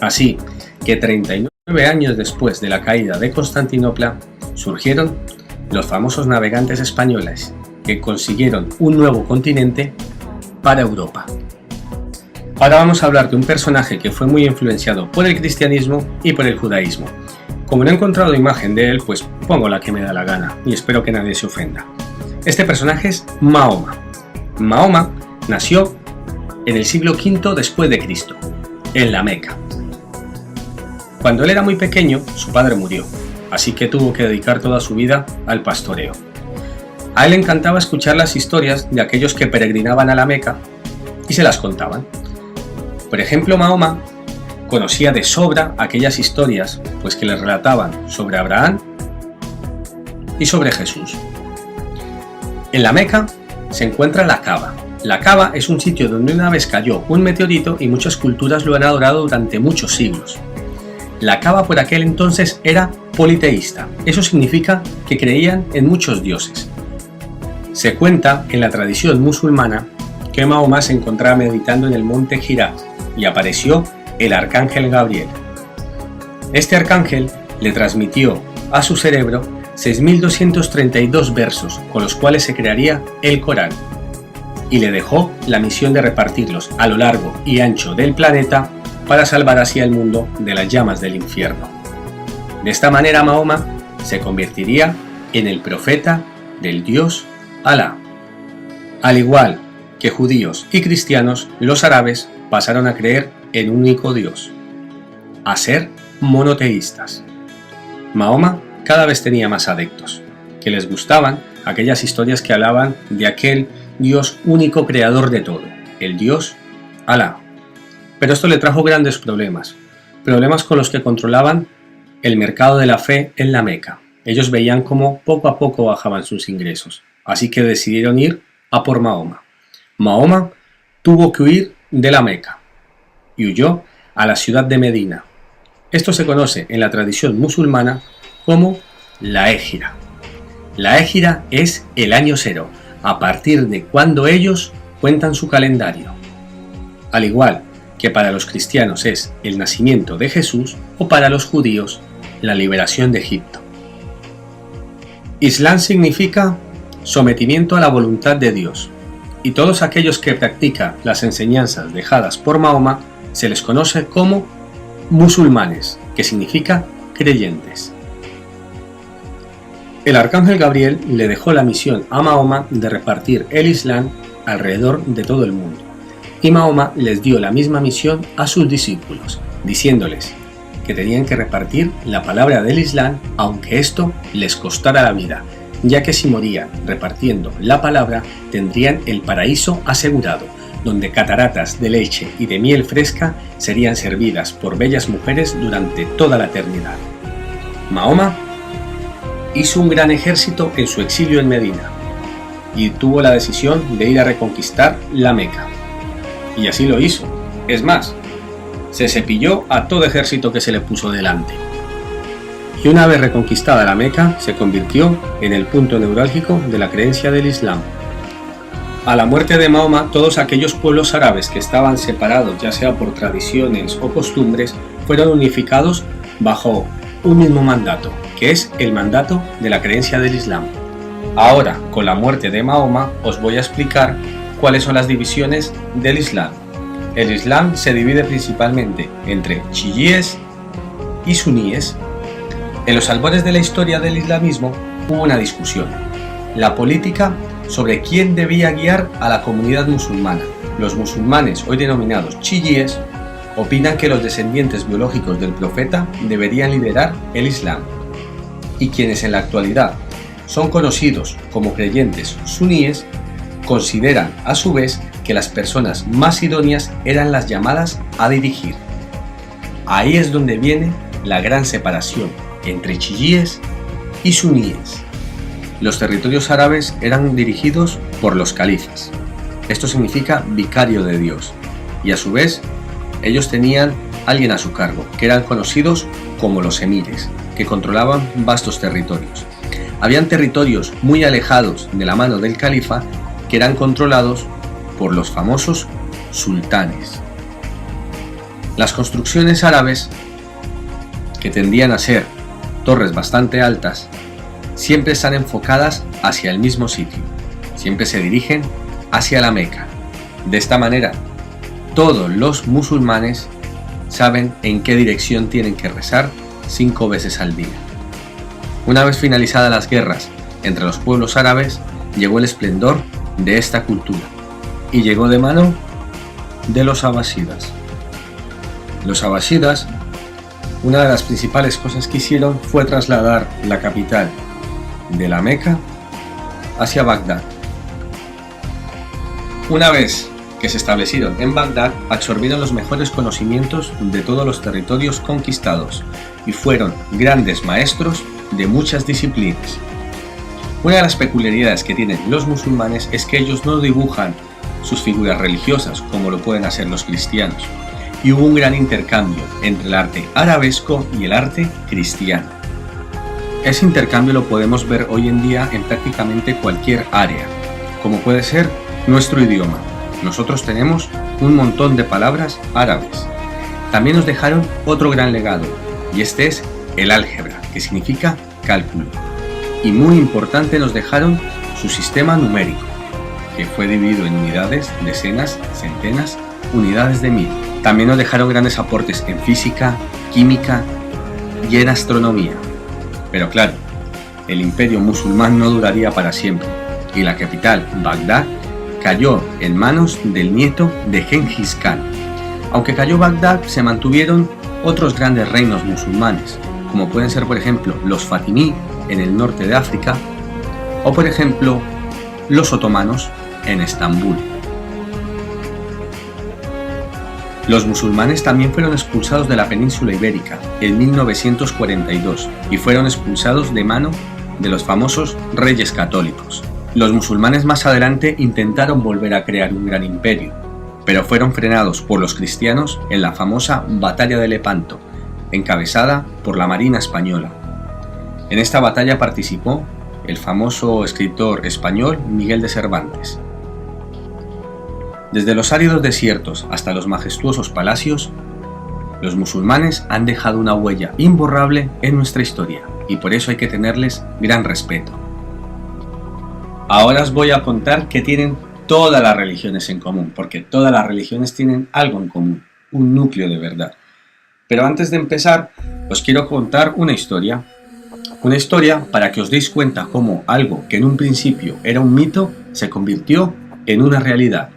Así que 39 años después de la caída de Constantinopla, surgieron los famosos navegantes españoles, que consiguieron un nuevo continente para Europa. Ahora vamos a hablar de un personaje que fue muy influenciado por el cristianismo y por el judaísmo. Como no he encontrado imagen de él, pues pongo la que me da la gana y espero que nadie se ofenda. Este personaje es Mahoma. Mahoma nació en el siglo V después de Cristo, en la Meca. Cuando él era muy pequeño, su padre murió, así que tuvo que dedicar toda su vida al pastoreo. A él le encantaba escuchar las historias de aquellos que peregrinaban a la Meca y se las contaban. Por ejemplo, Mahoma conocía de sobra aquellas historias pues que le relataban sobre Abraham y sobre Jesús. En la Meca se encuentra la Kaaba. La Kaaba es un sitio donde una vez cayó un meteorito y muchas culturas lo han adorado durante muchos siglos. La Kaaba por aquel entonces era politeísta. Eso significa que creían en muchos dioses. Se cuenta en la tradición musulmana que Mahoma se encontraba meditando en el monte Hirá y apareció el arcángel Gabriel. Este arcángel le transmitió a su cerebro 6.232 versos con los cuales se crearía el Corán y le dejó la misión de repartirlos a lo largo y ancho del planeta para salvar así al mundo de las llamas del infierno. De esta manera Mahoma se convertiría en el profeta del dios Alá. Al igual que judíos y cristianos, los árabes pasaron a creer en un único dios, a ser monoteístas. Mahoma cada vez tenía más adeptos, que les gustaban aquellas historias que hablaban de aquel Dios único creador de todo, el Dios Alá. Pero esto le trajo grandes problemas con los que controlaban el mercado de la fe en la Meca. Ellos veían cómo poco a poco bajaban sus ingresos, así que decidieron ir a por Mahoma. Mahoma tuvo que huir de la Meca y huyó a la ciudad de Medina. Esto se conoce en la tradición musulmana como la Égira. La Égira es el año cero, a partir de cuando ellos cuentan su calendario. Al igual que para los cristianos es el nacimiento de Jesús o para los judíos la liberación de Egipto. Islam significa sometimiento a la voluntad de Dios, y todos aquellos que practican las enseñanzas dejadas por Mahoma se les conoce como musulmanes, que significa creyentes. El arcángel Gabriel le dejó la misión a Mahoma de repartir el Islam alrededor de todo el mundo, y Mahoma les dio la misma misión a sus discípulos, diciéndoles que tenían que repartir la palabra del Islam aunque esto les costara la vida, ya que si morían repartiendo la palabra tendrían el paraíso asegurado, donde cataratas de leche y de miel fresca serían servidas por bellas mujeres durante toda la eternidad. Mahoma hizo un gran ejército en su exilio en Medina y tuvo la decisión de ir a reconquistar la Meca. Y así lo hizo. Es más, se cepilló a todo ejército que se le puso delante. Y una vez reconquistada la Meca, se convirtió en el punto neurálgico de la creencia del Islam. A la muerte de Mahoma, todos aquellos pueblos árabes que estaban separados, ya sea por tradiciones o costumbres, fueron unificados bajo un mismo mandato, que es el mandato de la creencia del Islam. Ahora, con la muerte de Mahoma, os voy a explicar cuáles son las divisiones del Islam. El Islam se divide principalmente entre chiíes y suníes. En los albores de la historia del islamismo hubo una discusión, la política sobre quién debía guiar a la comunidad musulmana. Los musulmanes, hoy denominados chiíes, opinan que los descendientes biológicos del profeta deberían liderar el Islam, y quienes en la actualidad son conocidos como creyentes suníes consideran a su vez que las personas más idóneas eran las llamadas a dirigir. Ahí es donde viene la gran separación entre chiíes y suníes. Los territorios árabes eran dirigidos por los califas. Esto significa vicario de Dios, y a su vez ellos tenían alguien a su cargo, que eran conocidos como los emires, que controlaban vastos territorios. Habían territorios muy alejados de la mano del califa que eran controlados por los famosos sultanes. Las construcciones árabes, que tendían a ser torres bastante altas, siempre están enfocadas hacia el mismo sitio, siempre se dirigen hacia la Meca. De esta manera, todos los musulmanes saben en qué dirección tienen que rezar 5 veces al día. Una vez finalizadas las guerras entre los pueblos árabes, llegó el esplendor de esta cultura y llegó de mano de los abasidas. Los abasidas, una de las principales cosas que hicieron fue trasladar la capital de la Meca hacia Bagdad. Una vez que se establecieron en Bagdad, absorbieron los mejores conocimientos de todos los territorios conquistados y fueron grandes maestros de muchas disciplinas. Una de las peculiaridades que tienen los musulmanes es que ellos no dibujan sus figuras religiosas como lo pueden hacer los cristianos, y hubo un gran intercambio entre el arte arabesco y el arte cristiano. Ese intercambio lo podemos ver hoy en día en prácticamente cualquier área, como puede ser nuestro idioma. Nosotros tenemos un montón de palabras árabes. También nos dejaron otro gran legado, y este es el álgebra, que significa cálculo. Y muy importante, nos dejaron su sistema numérico, que fue dividido en unidades, decenas, centenas, unidades de 1000. También nos dejaron grandes aportes en física, química y en astronomía. Pero claro, el imperio musulmán no duraría para siempre, y la capital, Bagdad, cayó en manos del nieto de Gengis Khan. Aunque cayó Bagdad, se mantuvieron otros grandes reinos musulmanes, como pueden ser por ejemplo los fatimí en el norte de África, o por ejemplo los otomanos en Estambul. Los musulmanes también fueron expulsados de la península ibérica en 1942 y fueron expulsados de mano de los famosos reyes católicos. Los musulmanes más adelante intentaron volver a crear un gran imperio, pero fueron frenados por los cristianos en la famosa Batalla de Lepanto, encabezada por la Marina española. En esta batalla participó el famoso escritor español Miguel de Cervantes. Desde los áridos desiertos hasta los majestuosos palacios, los musulmanes han dejado una huella imborrable en nuestra historia y por eso hay que tenerles gran respeto. Ahora os voy a contar qué tienen todas las religiones en común, porque todas las religiones tienen algo en común, un núcleo de verdad. Pero antes de empezar, os quiero contar una historia para que os deis cuenta cómo algo que en un principio era un mito se convirtió en una realidad.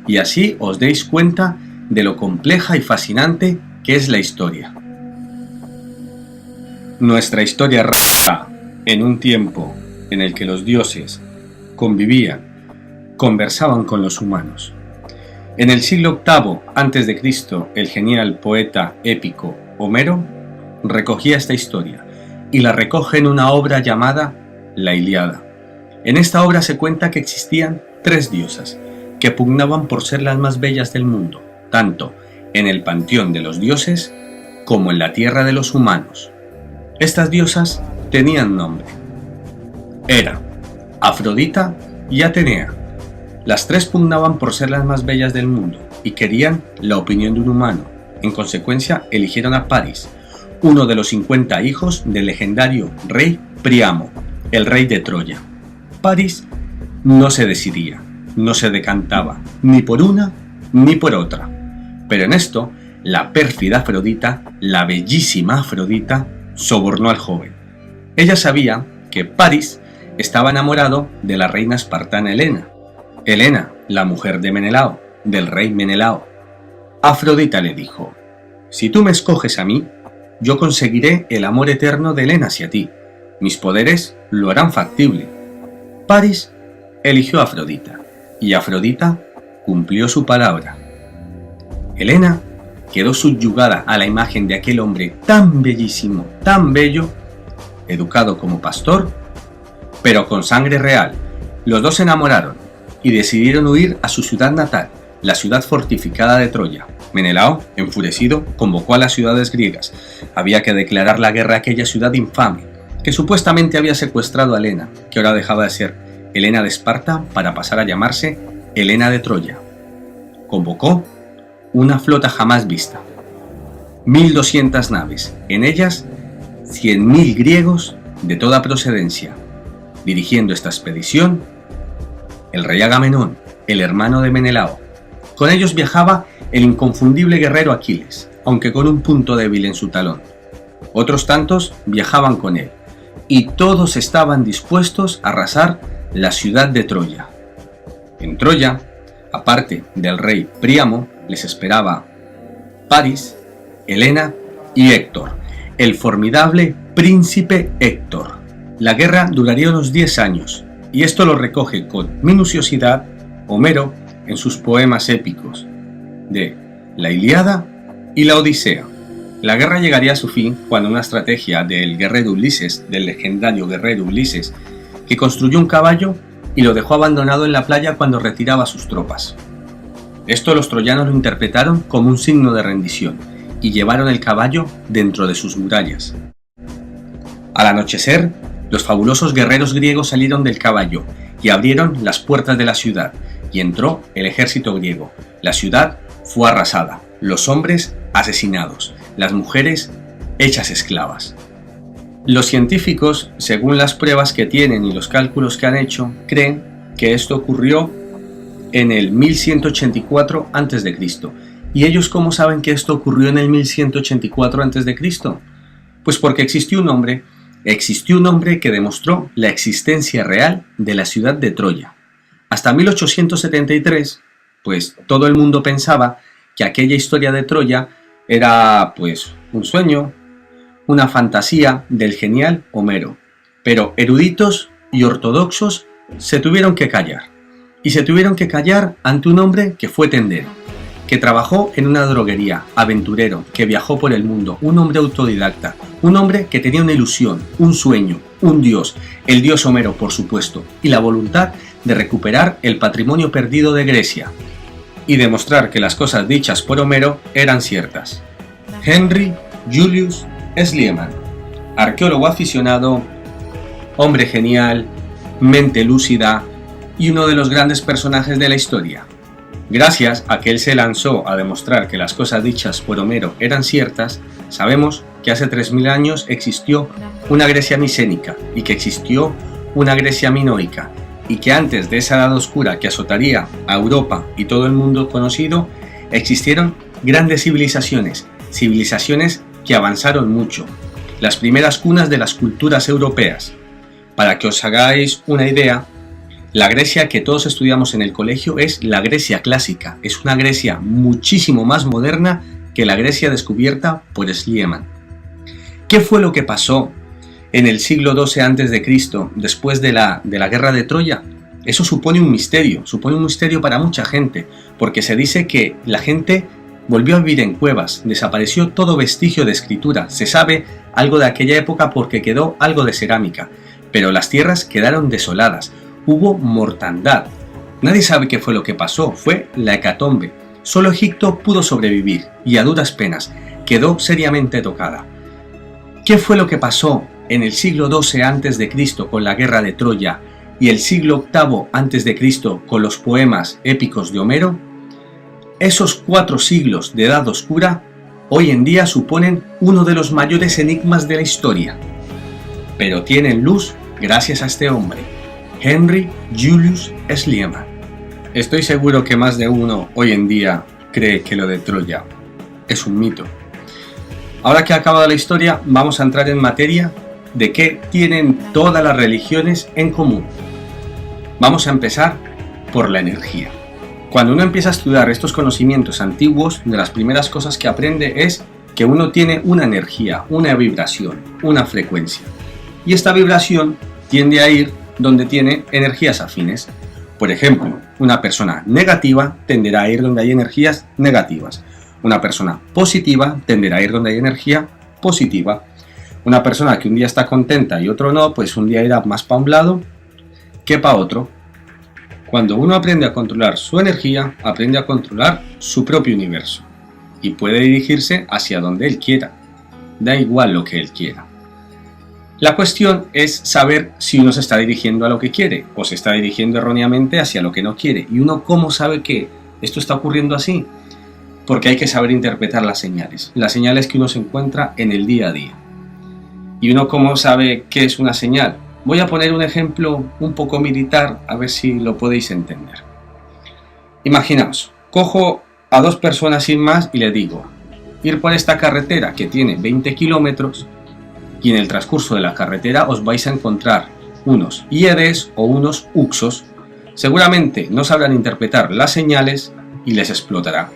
Y así os deis cuenta de lo compleja y fascinante que es la historia. Nuestra historia rara en un tiempo en el que los dioses convivían, conversaban con los humanos. En el siglo VIII a.C., el genial poeta épico Homero recogía esta historia y la recoge en una obra llamada La Ilíada. En esta obra se cuenta que existían 3 diosas que pugnaban por ser las más bellas del mundo, tanto en el panteón de los dioses como en la tierra de los humanos. Estas diosas tenían nombre. Era Afrodita y Atenea. Las 3 pugnaban por ser las más bellas del mundo y querían la opinión de un humano. En consecuencia, eligieron a Paris, uno de los 50 hijos del legendario rey Príamo, el rey de Troya. Paris no se decidía, no se decantaba, ni por una ni por otra. Pero en esto, la pérfida Afrodita, la bellísima Afrodita, sobornó al joven. Ella sabía que Paris estaba enamorado de la reina espartana Helena. Helena, la mujer de Menelao, del rey Menelao. Afrodita le dijo: si tú me escoges a mí, yo conseguiré el amor eterno de Helena hacia ti. Mis poderes lo harán factible. Paris eligió a Afrodita, y Afrodita cumplió su palabra. Helena quedó subyugada a la imagen de aquel hombre tan bellísimo, tan bello, educado como pastor, pero con sangre real. Los dos se enamoraron y decidieron huir a su ciudad natal, la ciudad fortificada de Troya. Menelao, enfurecido, convocó a las ciudades griegas. Había que declarar la guerra a aquella ciudad infame, que supuestamente había secuestrado a Helena, que ahora dejaba de ser Helena de Esparta para pasar a llamarse Helena de Troya. Convocó una flota jamás vista. 1.200 naves, en ellas 100.000 griegos de toda procedencia. Dirigiendo esta expedición, el rey Agamenón, el hermano de Menelao. Con ellos viajaba el inconfundible guerrero Aquiles, aunque con un punto débil en su talón. Otros tantos viajaban con él, y todos estaban dispuestos a arrasar la ciudad de Troya. En Troya, aparte del rey Príamo, les esperaba Paris, Helena y Héctor, el formidable príncipe Héctor. La guerra duraría unos 10 años, y esto lo recoge con minuciosidad Homero en sus poemas épicos de La Ilíada y la Odisea. La guerra llegaría a su fin cuando una estrategia del guerrero Ulises, del legendario guerrero Ulises, que construyó un caballo y lo dejó abandonado en la playa cuando retiraba sus tropas. Esto los troyanos lo interpretaron como un signo de rendición y llevaron el caballo dentro de sus murallas. Al anochecer, los fabulosos guerreros griegos salieron del caballo y abrieron las puertas de la ciudad, y entró el ejército griego. La ciudad fue arrasada, los hombres asesinados, las mujeres hechas esclavas. Los científicos, según las pruebas que tienen y los cálculos que han hecho, creen que esto ocurrió en el 1184 a.C. ¿Y ellos cómo saben que esto ocurrió en el 1184 a.C.? Pues porque existió un hombre que demostró la existencia real de la ciudad de Troya. Hasta 1873, pues todo el mundo pensaba que aquella historia de Troya era pues un sueño, una fantasía del genial Homero. Pero eruditos y ortodoxos se tuvieron que callar. Y se tuvieron que callar ante un hombre que fue tendero. que trabajó en una droguería, aventurero, que viajó por el mundo, un hombre autodidacta, un hombre que tenía una ilusión, un sueño, un dios, el dios Homero por supuesto, y la voluntad de recuperar el patrimonio perdido de Grecia y demostrar que las cosas dichas por Homero eran ciertas. Henry Julius Schliemann, arqueólogo aficionado, hombre genial, mente lúcida y uno de los grandes personajes de la historia. Gracias a que él se lanzó a demostrar que las cosas dichas por Homero eran ciertas, sabemos que hace 3000 años existió una Grecia micénica y que existió una Grecia minoica y que antes de esa edad oscura que azotaría a Europa y todo el mundo conocido, existieron grandes civilizaciones que avanzaron mucho, las primeras cunas de las culturas europeas. Para que os hagáis una idea, la Grecia que todos estudiamos en el colegio es la Grecia clásica, es una Grecia muchísimo más moderna que la Grecia descubierta por Schliemann. ¿Qué fue lo que pasó en el siglo XII a.C., después de la guerra de Troya? Eso supone un misterio para mucha gente, porque se dice que la gente volvió a vivir en cuevas, desapareció todo vestigio de escritura, se sabe algo de aquella época porque quedó algo de cerámica, pero las tierras quedaron desoladas, hubo mortandad. Nadie sabe qué fue lo que pasó, fue la hecatombe. Solo Egipto pudo sobrevivir y a duras penas quedó seriamente tocada. ¿Qué fue lo que pasó en el siglo XII a.C. con la guerra de Troya y el siglo VIII a.C. con los poemas épicos de Homero? Esos 4 siglos de edad oscura hoy en día suponen uno de los mayores enigmas de la historia. Pero tienen luz gracias a este hombre, Henry Julius Schliemann. Estoy seguro que más de uno hoy en día cree que lo de Troya es un mito. Ahora que ha acabado la historia, vamos a entrar en materia de qué tienen todas las religiones en común. Vamos a empezar por la energía. Cuando uno empieza a estudiar estos conocimientos antiguos, de las primeras cosas que aprende es que uno tiene una energía, una vibración, una frecuencia. Y esta vibración tiende a ir donde tiene energías afines. Por ejemplo, una persona negativa tenderá a ir donde hay energías negativas. Una persona positiva tenderá a ir donde hay energía positiva. Una persona que un día está contenta y otro no, pues un día irá más para un lado que para otro. Cuando uno aprende a controlar su energía, aprende a controlar su propio universo y puede dirigirse hacia donde él quiera. Da igual lo que él quiera. La cuestión es saber si uno se está dirigiendo a lo que quiere o se está dirigiendo erróneamente hacia lo que no quiere. ¿Y uno cómo sabe que esto está ocurriendo así? Porque hay que saber interpretar las señales que uno se encuentra en el día a día. ¿Y uno cómo sabe qué es una señal? Voy a poner un ejemplo un poco militar, a ver si lo podéis entender. Imaginaos, cojo a 2 personas sin más y les digo, ir por esta carretera que tiene 20 kilómetros y en el transcurso de la carretera os vais a encontrar unos IEDs o unos UXOs. Seguramente no sabrán interpretar las señales y les explotará.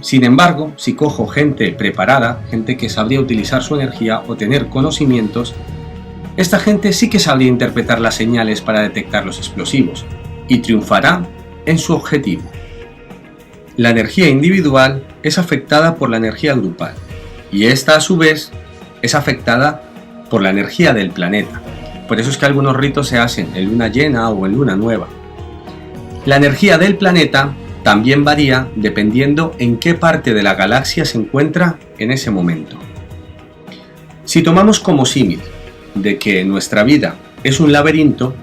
Sin embargo, si cojo gente preparada, gente que sabría utilizar su energía o tener conocimientos, esta gente sí que sabría interpretar las señales para detectar los explosivos y triunfará en su objetivo. La energía individual es afectada por la energía grupal y esta a su vez es afectada por la energía del planeta. Por eso es que algunos ritos se hacen en luna llena o en luna nueva. La energía del planeta también varía dependiendo en qué parte de la galaxia se encuentra en ese momento. Si tomamos como símil de que nuestra vida es un laberinto,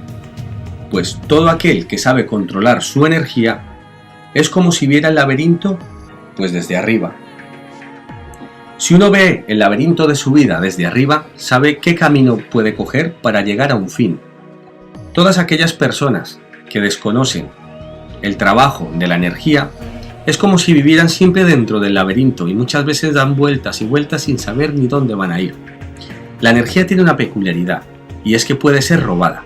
pues todo aquel que sabe controlar su energía es como si viera el laberinto pues desde arriba. Si uno ve el laberinto de su vida desde arriba, sabe qué camino puede coger para llegar a un fin. Todas aquellas personas que desconocen el trabajo de la energía es como si vivieran siempre dentro del laberinto y muchas veces dan vueltas y vueltas sin saber ni dónde van a ir. La energía tiene una peculiaridad y es que puede ser robada.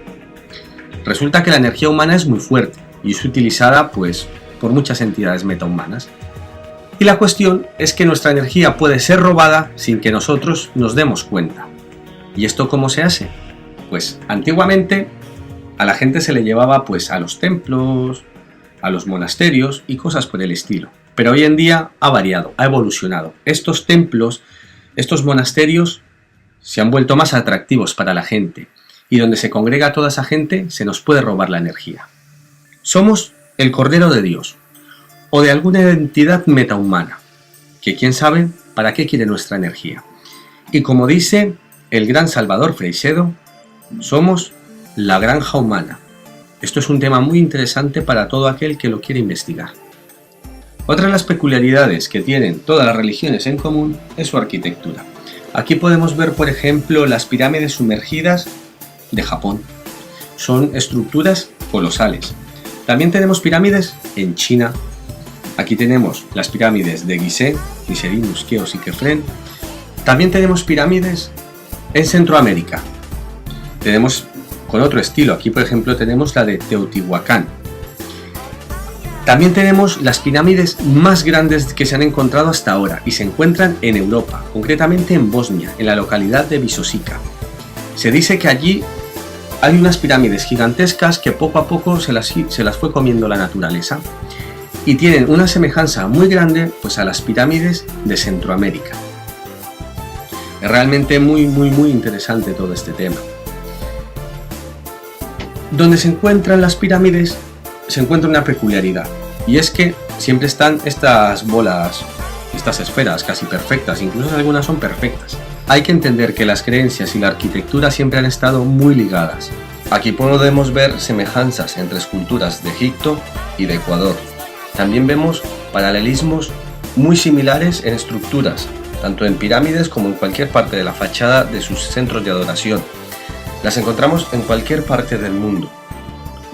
Resulta que la energía humana es muy fuerte y es utilizada pues por muchas entidades metahumanas. Y la cuestión es que nuestra energía puede ser robada sin que nosotros nos demos cuenta. ¿Y esto cómo se hace? Pues antiguamente a la gente se le llevaba pues a los templos, a los monasterios y cosas por el estilo. Pero hoy en día ha variado, ha evolucionado. Estos templos, estos monasterios se han vuelto más atractivos para la gente, y donde se congrega toda esa gente se nos puede robar la energía. Somos el Cordero de Dios, o de alguna entidad metahumana, que quién sabe para qué quiere nuestra energía. Y como dice el gran Salvador Freixedo, somos la granja humana. Esto es un tema muy interesante para todo aquel que lo quiere investigar. Otra de las peculiaridades que tienen todas las religiones en común es su arquitectura. Aquí podemos ver, por ejemplo, las pirámides sumergidas de Japón. Son estructuras colosales. También tenemos pirámides en China. Aquí tenemos las pirámides de Gizeh, Nichiren, Keops y Kefren. También tenemos pirámides en Centroamérica. Tenemos con otro estilo. Aquí, por ejemplo, tenemos la de Teotihuacán. También tenemos las pirámides más grandes que se han encontrado hasta ahora y se encuentran en Europa, concretamente en Bosnia, en la localidad de Visosica. Se dice que allí hay unas pirámides gigantescas que poco a poco se las fue comiendo la naturaleza y tienen una semejanza muy grande pues, a las pirámides de Centroamérica. Es realmente muy interesante todo este tema. Donde se encuentran las pirámides se encuentra una peculiaridad, y es que siempre están estas bolas, estas esferas casi perfectas, incluso algunas son perfectas. Hay que entender que las creencias y la arquitectura siempre han estado muy ligadas. Aquí podemos ver semejanzas entre esculturas de Egipto y de Ecuador. También vemos paralelismos muy similares en estructuras, tanto en pirámides como en cualquier parte de la fachada de sus centros de adoración. Las encontramos en cualquier parte del mundo.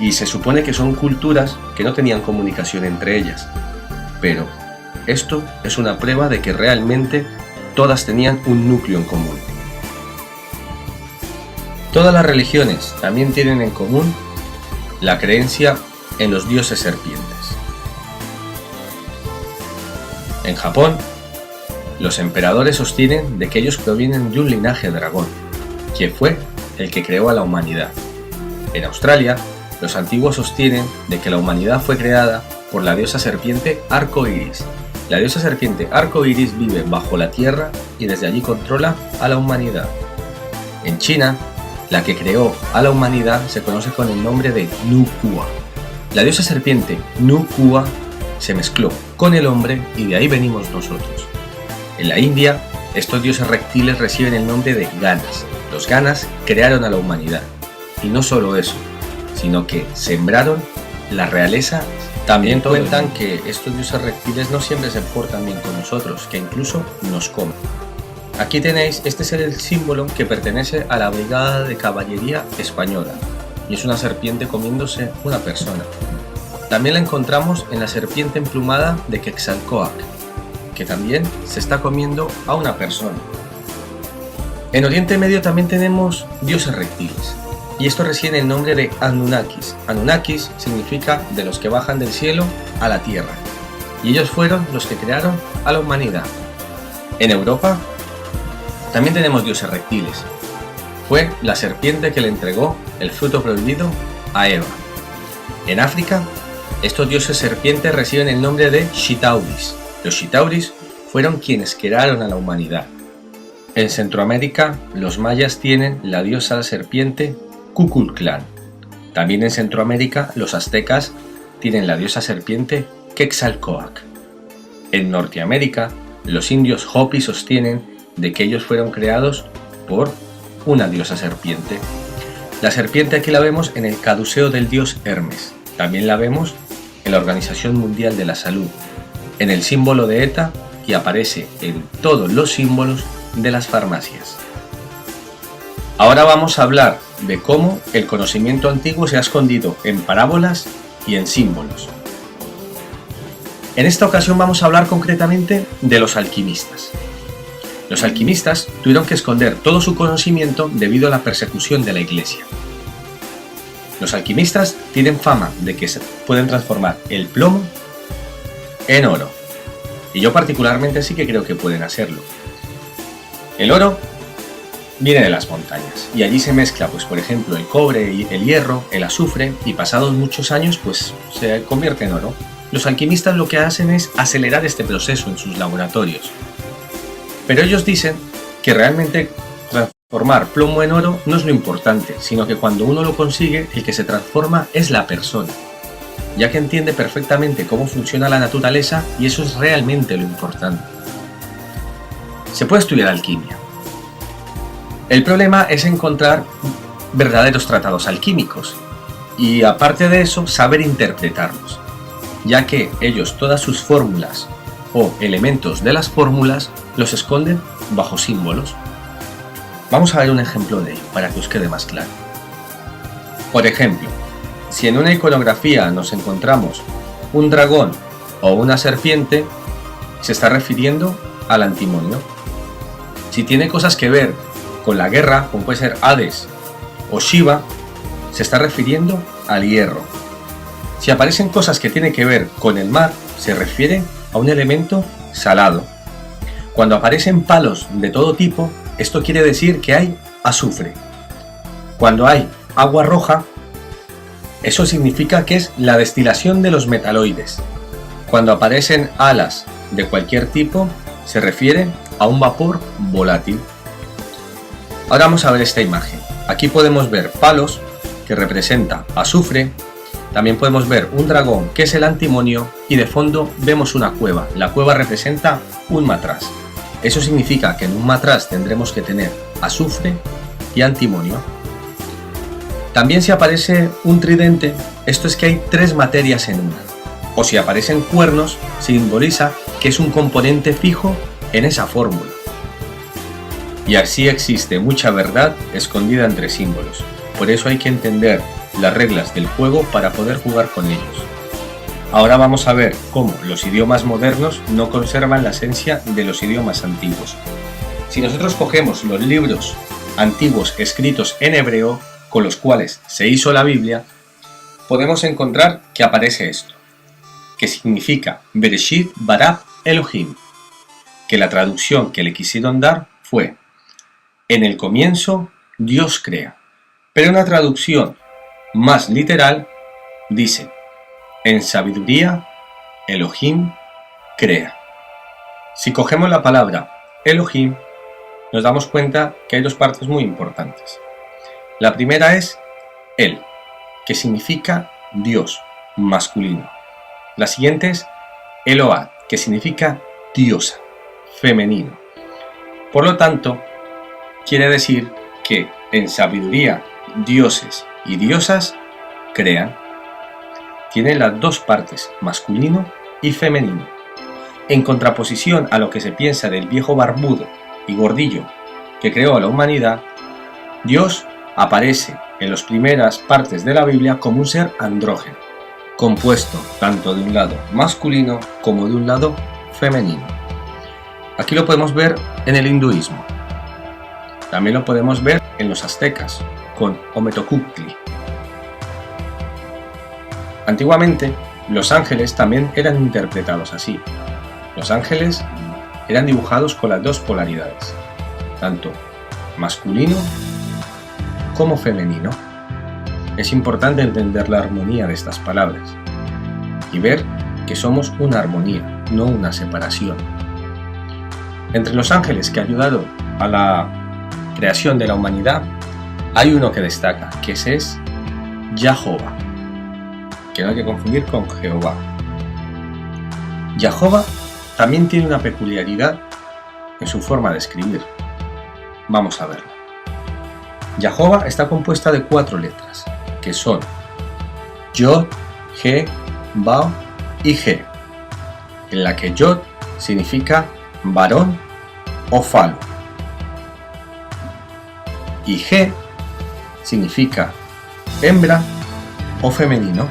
Y se supone que son culturas que no tenían comunicación entre ellas. Pero esto es una prueba de que realmente todas tenían un núcleo en común. Todas las religiones también tienen en común la creencia en los dioses serpientes. En Japón, los emperadores sostienen de que ellos provienen de un linaje dragón, que fue el que creó a la humanidad. En Australia, los antiguos sostienen de que la humanidad fue creada por la diosa serpiente Arco Iris. La diosa serpiente Arco Iris vive bajo la tierra y desde allí controla a la humanidad. En China, la que creó a la humanidad se conoce con el nombre de Nu-Kua. La diosa serpiente Nu-Kua se mezcló con el hombre y de ahí venimos nosotros. En la India, estos dioses reptiles reciben el nombre de Ganas. Los Ganas crearon a la humanidad. Y no solo eso, sino que sembraron la realeza. También cuentan que estos dioses reptiles no siempre se portan bien con nosotros, que incluso nos comen. Aquí tenéis, este es el símbolo que pertenece a la Brigada de Caballería Española, y es una serpiente comiéndose una persona. También la encontramos en la serpiente emplumada de Quetzalcóatl, que también se está comiendo a una persona. En Oriente Medio también tenemos dioses reptiles. Y esto recibe el nombre de Anunnakis. Anunnakis significa de los que bajan del cielo a la tierra. Y ellos fueron los que crearon a la humanidad. En Europa también tenemos dioses reptiles. Fue la serpiente que le entregó el fruto prohibido a Eva. En África, estos dioses serpientes reciben el nombre de Chitauris. Los Chitauris fueron quienes crearon a la humanidad. En Centroamérica, los mayas tienen la diosa serpiente Kukulcán. También en Centroamérica, los aztecas tienen la diosa serpiente Quetzalcóatl. En Norteamérica, los indios Hopi sostienen de que ellos fueron creados por una diosa serpiente. La serpiente aquí la vemos en el caduceo del dios Hermes. También la vemos en la Organización Mundial de la Salud, en el símbolo de ETA y aparece en todos los símbolos de las farmacias. Ahora vamos a hablar de cómo el conocimiento antiguo se ha escondido en parábolas y en símbolos. En esta ocasión vamos a hablar concretamente de los alquimistas. Los alquimistas tuvieron que esconder todo su conocimiento debido a la persecución de la Iglesia. Los alquimistas tienen fama de que pueden transformar el plomo en oro. Y yo particularmente sí que creo que pueden hacerlo. El oro viene de las montañas y allí se mezcla, pues por ejemplo, el cobre, el hierro, el azufre y pasados muchos años pues se convierte en oro. los alquimistas lo que hacen es acelerar este proceso en sus laboratorios. Pero ellos dicen que realmente transformar plomo en oro no es lo importante, sino que cuando uno lo consigue, el que se transforma es la persona, ya que entiende perfectamente cómo funciona la naturaleza y eso es realmente lo importante. Se puede estudiar alquimia. El problema es encontrar verdaderos tratados alquímicos y aparte de eso saber interpretarlos, ya que ellos todas sus fórmulas o elementos de las fórmulas los esconden bajo símbolos. Vamos a ver un ejemplo de ello para que os quede más claro. Por ejemplo, si en una iconografía nos encontramos un dragón o una serpiente, se está refiriendo al antimonio. Si tiene cosas que ver con la guerra, como puede ser Hades o Shiva, se está refiriendo al hierro. Si aparecen cosas que tienen que ver con el mar, se refiere a un elemento salado. Cuando aparecen palos de todo tipo, esto quiere decir que hay azufre. Cuando hay agua roja, eso significa que es la destilación de los metaloides. Cuando aparecen alas de cualquier tipo, se refiere a un vapor volátil. Ahora vamos a ver esta imagen. Aquí podemos ver palos, que representa azufre. También podemos ver un dragón, que es el antimonio, y de fondo vemos una cueva. La cueva representa un matraz. Eso significa que en un matraz tendremos que tener azufre y antimonio. También si aparece un tridente, esto es que hay tres materias en una. O si aparecen cuernos, simboliza que es un componente fijo en esa fórmula. Y así existe mucha verdad escondida entre símbolos. Por eso hay que entender las reglas del juego para poder jugar con ellos. Ahora vamos a ver cómo los idiomas modernos no conservan la esencia de los idiomas antiguos. Si nosotros cogemos los libros antiguos escritos en hebreo, con los cuales se hizo la Biblia, podemos encontrar que aparece esto, que significa Bereshit bara Elohim, que la traducción que le quisieron dar fue en el comienzo Dios crea, pero una traducción más literal dice en sabiduría Elohim crea. Si cogemos la palabra Elohim, nos damos cuenta que hay dos partes muy importantes. La primera es El, que significa Dios, masculino. La siguiente es Eloah, que significa diosa, femenino. Por lo tanto, quiere decir que en sabiduría, dioses y diosas crean. Tiene las dos partes, masculino y femenino. En contraposición a lo que se piensa del viejo barbudo y gordillo que creó a la humanidad, Dios aparece en las primeras partes de la Biblia como un ser andrógeno, compuesto tanto de un lado masculino como de un lado femenino. Aquí lo podemos ver en el hinduismo. También lo podemos ver en los aztecas, con Ometocutli. Antiguamente, los ángeles también eran interpretados así. Los ángeles eran dibujados con las dos polaridades, tanto masculino como femenino. Es importante entender la armonía de estas palabras y ver que somos una armonía, no una separación. Entre los ángeles que ayudaron a la creación de la humanidad, hay uno que destaca, que es Yahová, que no hay que confundir con Jehová. Yahová también tiene una peculiaridad en su forma de escribir. Vamos a verlo. Yahová está compuesta de 4 letras, que son Yod, He, Ba y He, en la que Yod significa varón o falo, y He significa hembra o femenino.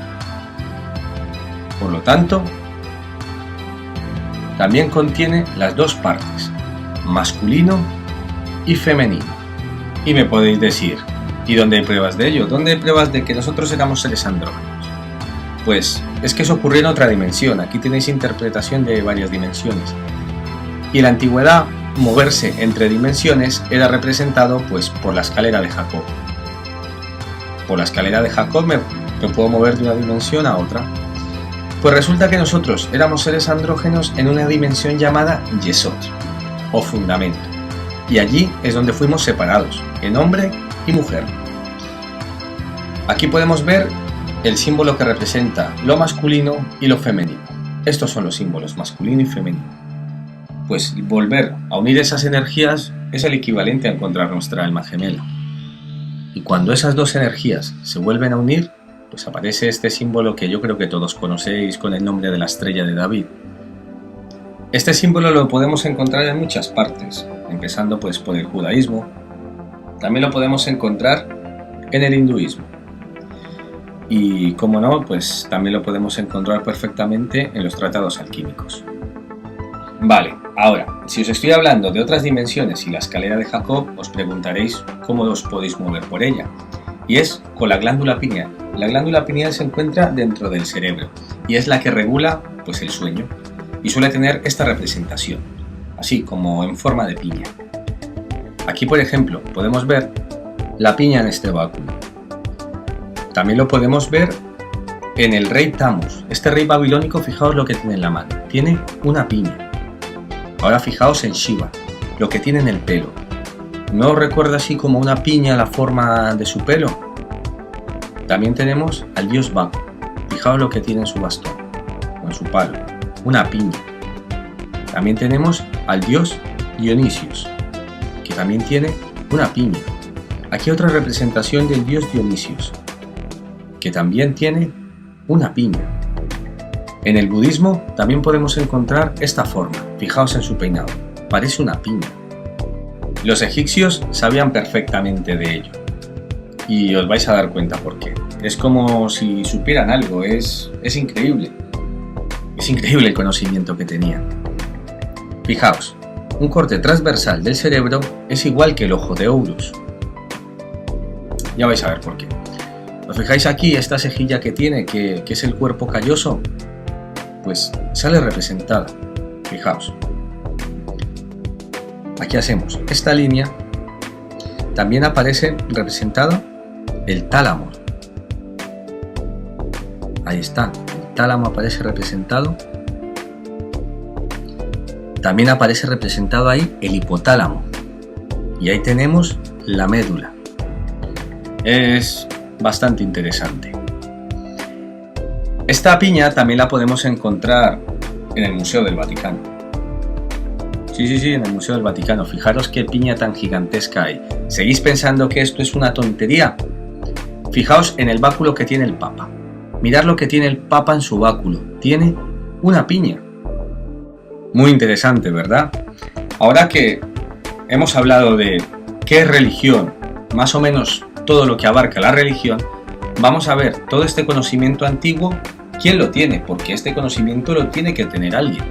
Por lo tanto, también contiene las dos partes, masculino y femenino. Y me podéis decir, ¿y dónde hay pruebas de ello? ¿Dónde hay pruebas de que nosotros éramos seres andrógenos? Pues es que eso ocurrió en otra dimensión. Aquí tenéis interpretación de varias dimensiones. Y en la antigüedad, moverse entre dimensiones era representado pues por la escalera de Jacob. Por la escalera de Jacob me puedo mover de una dimensión a otra. Pues resulta que nosotros éramos seres andrógenos en una dimensión llamada Yesod, o fundamento, y allí es donde fuimos separados, en hombre y mujer. Aquí podemos ver el símbolo que representa lo masculino y lo femenino. Estos son los símbolos masculino y femenino. Pues volver a unir esas energías es el equivalente a encontrar nuestra alma gemela. Y cuando esas dos energías se vuelven a unir, pues aparece este símbolo que yo creo que todos conocéis con el nombre de la estrella de David. Este símbolo lo podemos encontrar en muchas partes, empezando pues por el judaísmo. También lo podemos encontrar en el hinduismo. Y como no, pues también lo podemos encontrar perfectamente en los tratados alquímicos. Vale, ahora, si os estoy hablando de otras dimensiones y la escalera de Jacob, os preguntaréis cómo os podéis mover por ella. Y es con la glándula pineal. La glándula pineal se encuentra dentro del cerebro y es la que regula pues, el sueño y suele tener esta representación, así como en forma de piña. Aquí, por ejemplo, podemos ver la piña en este báculo. También lo podemos ver en el rey Tammuz. Este rey babilónico, fijaos lo que tiene en la mano. Tiene una piña. Ahora fijaos en Shiva, lo que tiene en el pelo. ¿No os recuerda así como una piña la forma de su pelo? También tenemos al dios Baco. Fijaos lo que tiene en su bastón, o en su palo, una piña. También tenemos al dios Dionisios, que también tiene una piña. Aquí otra representación del dios Dionisios, que también tiene una piña. En el budismo también podemos encontrar esta forma. Fijaos en su peinado, parece una piña. Los egipcios sabían perfectamente de ello y os vais a dar cuenta por qué. Es como si supieran algo, es increíble. Es increíble el conocimiento que tenían. Fijaos, un corte transversal del cerebro es igual que el ojo de Horus. Ya vais a ver por qué. ¿Os fijáis aquí esta cejilla que tiene, que es el cuerpo calloso? Pues sale representada. Fijaos. Aquí hacemos esta línea. También aparece representado el tálamo. Ahí está. El tálamo aparece representado. También aparece representado ahí el hipotálamo. Y ahí tenemos la médula. Es bastante interesante. Esta piña también la podemos encontrar en el Museo del Vaticano. Sí, en el Museo del Vaticano. Fijaros qué piña tan gigantesca hay. ¿Seguís pensando que esto es una tontería? Fijaos en el báculo que tiene el Papa. Mirad lo que tiene el Papa en su báculo. Tiene una piña. Muy interesante, ¿verdad? Ahora que hemos hablado de qué es religión, más o menos todo lo que abarca la religión, vamos a ver todo este conocimiento antiguo, ¿quién lo tiene? Porque este conocimiento lo tiene que tener alguien.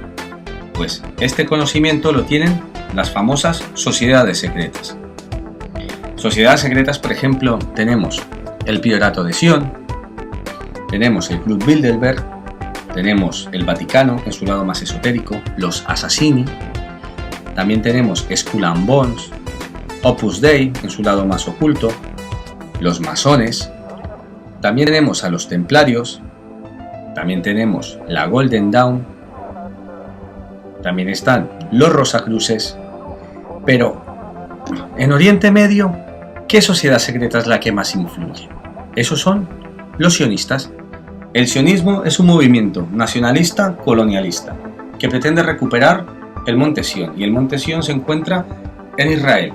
Pues este conocimiento lo tienen las famosas sociedades secretas. Sociedades secretas, por ejemplo, tenemos el Priorato de Sion, tenemos el Club Bilderberg, tenemos el Vaticano en su lado más esotérico, los Assassini, también tenemos Skull and Bones, Opus Dei en su lado más oculto, los masones, también tenemos a los templarios, también tenemos la Golden Dawn, también están los Rosacruces, pero en Oriente Medio, ¿qué sociedad secreta es la que más influye? Esos son los sionistas. El sionismo es un movimiento nacionalista colonialista que pretende recuperar el monte Sión, y el monte Sión se encuentra en Israel.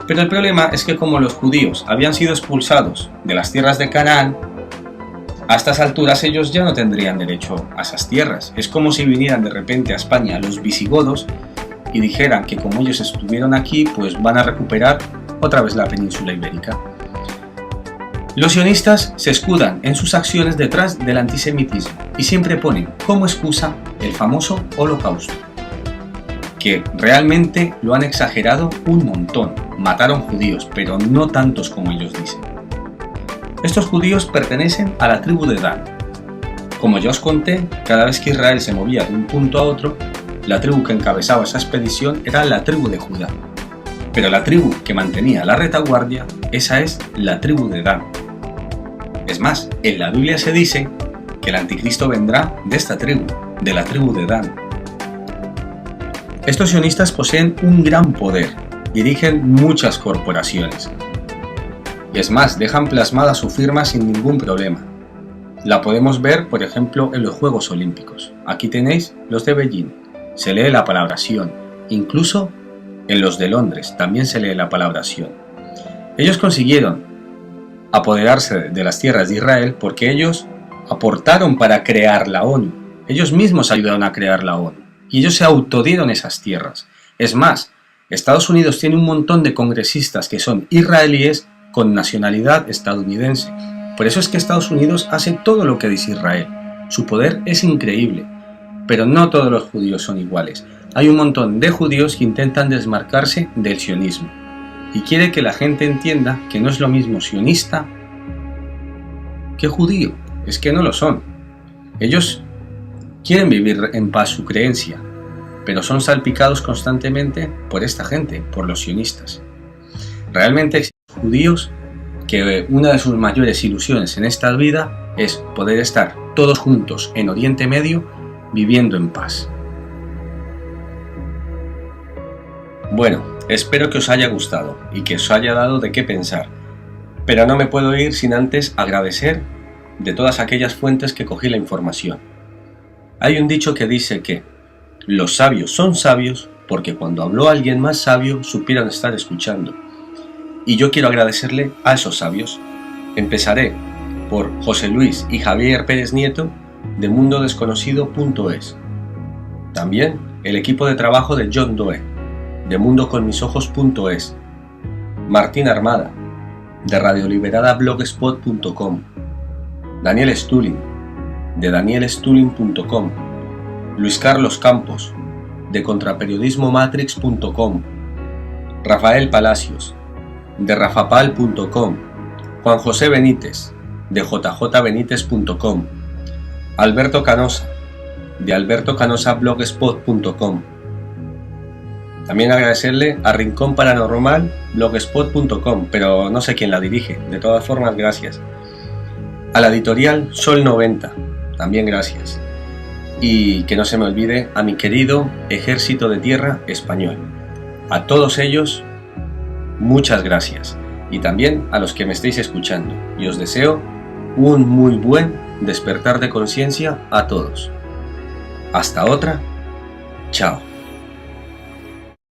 Pero el problema es que como los judíos habían sido expulsados de las tierras de Canaán, a estas alturas ellos ya no tendrían derecho a esas tierras. Es como si vinieran de repente a España los visigodos y dijeran que como ellos estuvieron aquí, pues van a recuperar otra vez la península ibérica. Los sionistas se escudan en sus acciones detrás del antisemitismo y siempre ponen como excusa el famoso Holocausto, que realmente lo han exagerado un montón. Mataron judíos, pero no tantos como ellos dicen. Estos judíos pertenecen a la tribu de Dan. Como ya os conté, cada vez que Israel se movía de un punto a otro, la tribu que encabezaba esa expedición era la tribu de Judá. Pero la tribu que mantenía la retaguardia, esa es la tribu de Dan. Es más, en la Biblia se dice que el anticristo vendrá de esta tribu, de la tribu de Dan. Estos sionistas poseen un gran poder, dirigen muchas corporaciones. Y es más, dejan plasmada su firma sin ningún problema. La podemos ver, por ejemplo, en los Juegos Olímpicos. Aquí tenéis los de Beijing. Se lee la palabra Sion. Incluso en los de Londres también se lee la palabra Sion. Ellos consiguieron apoderarse de las tierras de Israel porque ellos aportaron para crear la ONU. Ellos mismos ayudaron a crear la ONU. Y ellos se autodieron esas tierras. Es más, Estados Unidos tiene un montón de congresistas que son israelíes con nacionalidad estadounidense. Por eso es que Estados Unidos hace todo lo que dice Israel. Su poder es increíble, pero no todos los judíos son iguales. Hay un montón de judíos que intentan desmarcarse del sionismo y quiere que la gente entienda que no es lo mismo sionista que judío. Es que no lo son. Ellos quieren vivir en paz su creencia, pero son salpicados constantemente por esta gente, por los sionistas. Realmente existen judíos que una de sus mayores ilusiones en esta vida es poder estar todos juntos en Oriente Medio viviendo en paz. Bueno, espero que os haya gustado y que os haya dado de qué pensar, pero no me puedo ir sin antes agradecer de todas aquellas fuentes que cogí la información. Hay un dicho que dice que los sabios son sabios porque cuando habló alguien más sabio supieron estar escuchando. Y yo quiero agradecerle a esos sabios. Empezaré por José Luis y Javier Pérez Nieto de mundodesconocido.es. También el equipo de trabajo de John Doe de mundoconmisojos.es. Martín Armada de radioliberadablogspot.com. Daniel Stulin de danielstulin.com. Luis Carlos Campos de contraperiodismomatrix.com. Rafael Palacios de rafapal.com, Juan José Benítez de jjbenitez.com, Alberto Canosa de albertocanosablogspot.com. También agradecerle a Rincón Paranormal blogspot.com, pero no sé quién la dirige. De todas formas, gracias. A la editorial Sol 90, también gracias. Y que no se me olvide a mi querido Ejército de Tierra Español. A todos ellos, muchas gracias, y también a los que me estéis escuchando, y os deseo un muy buen despertar de conciencia a todos. Hasta otra, chao.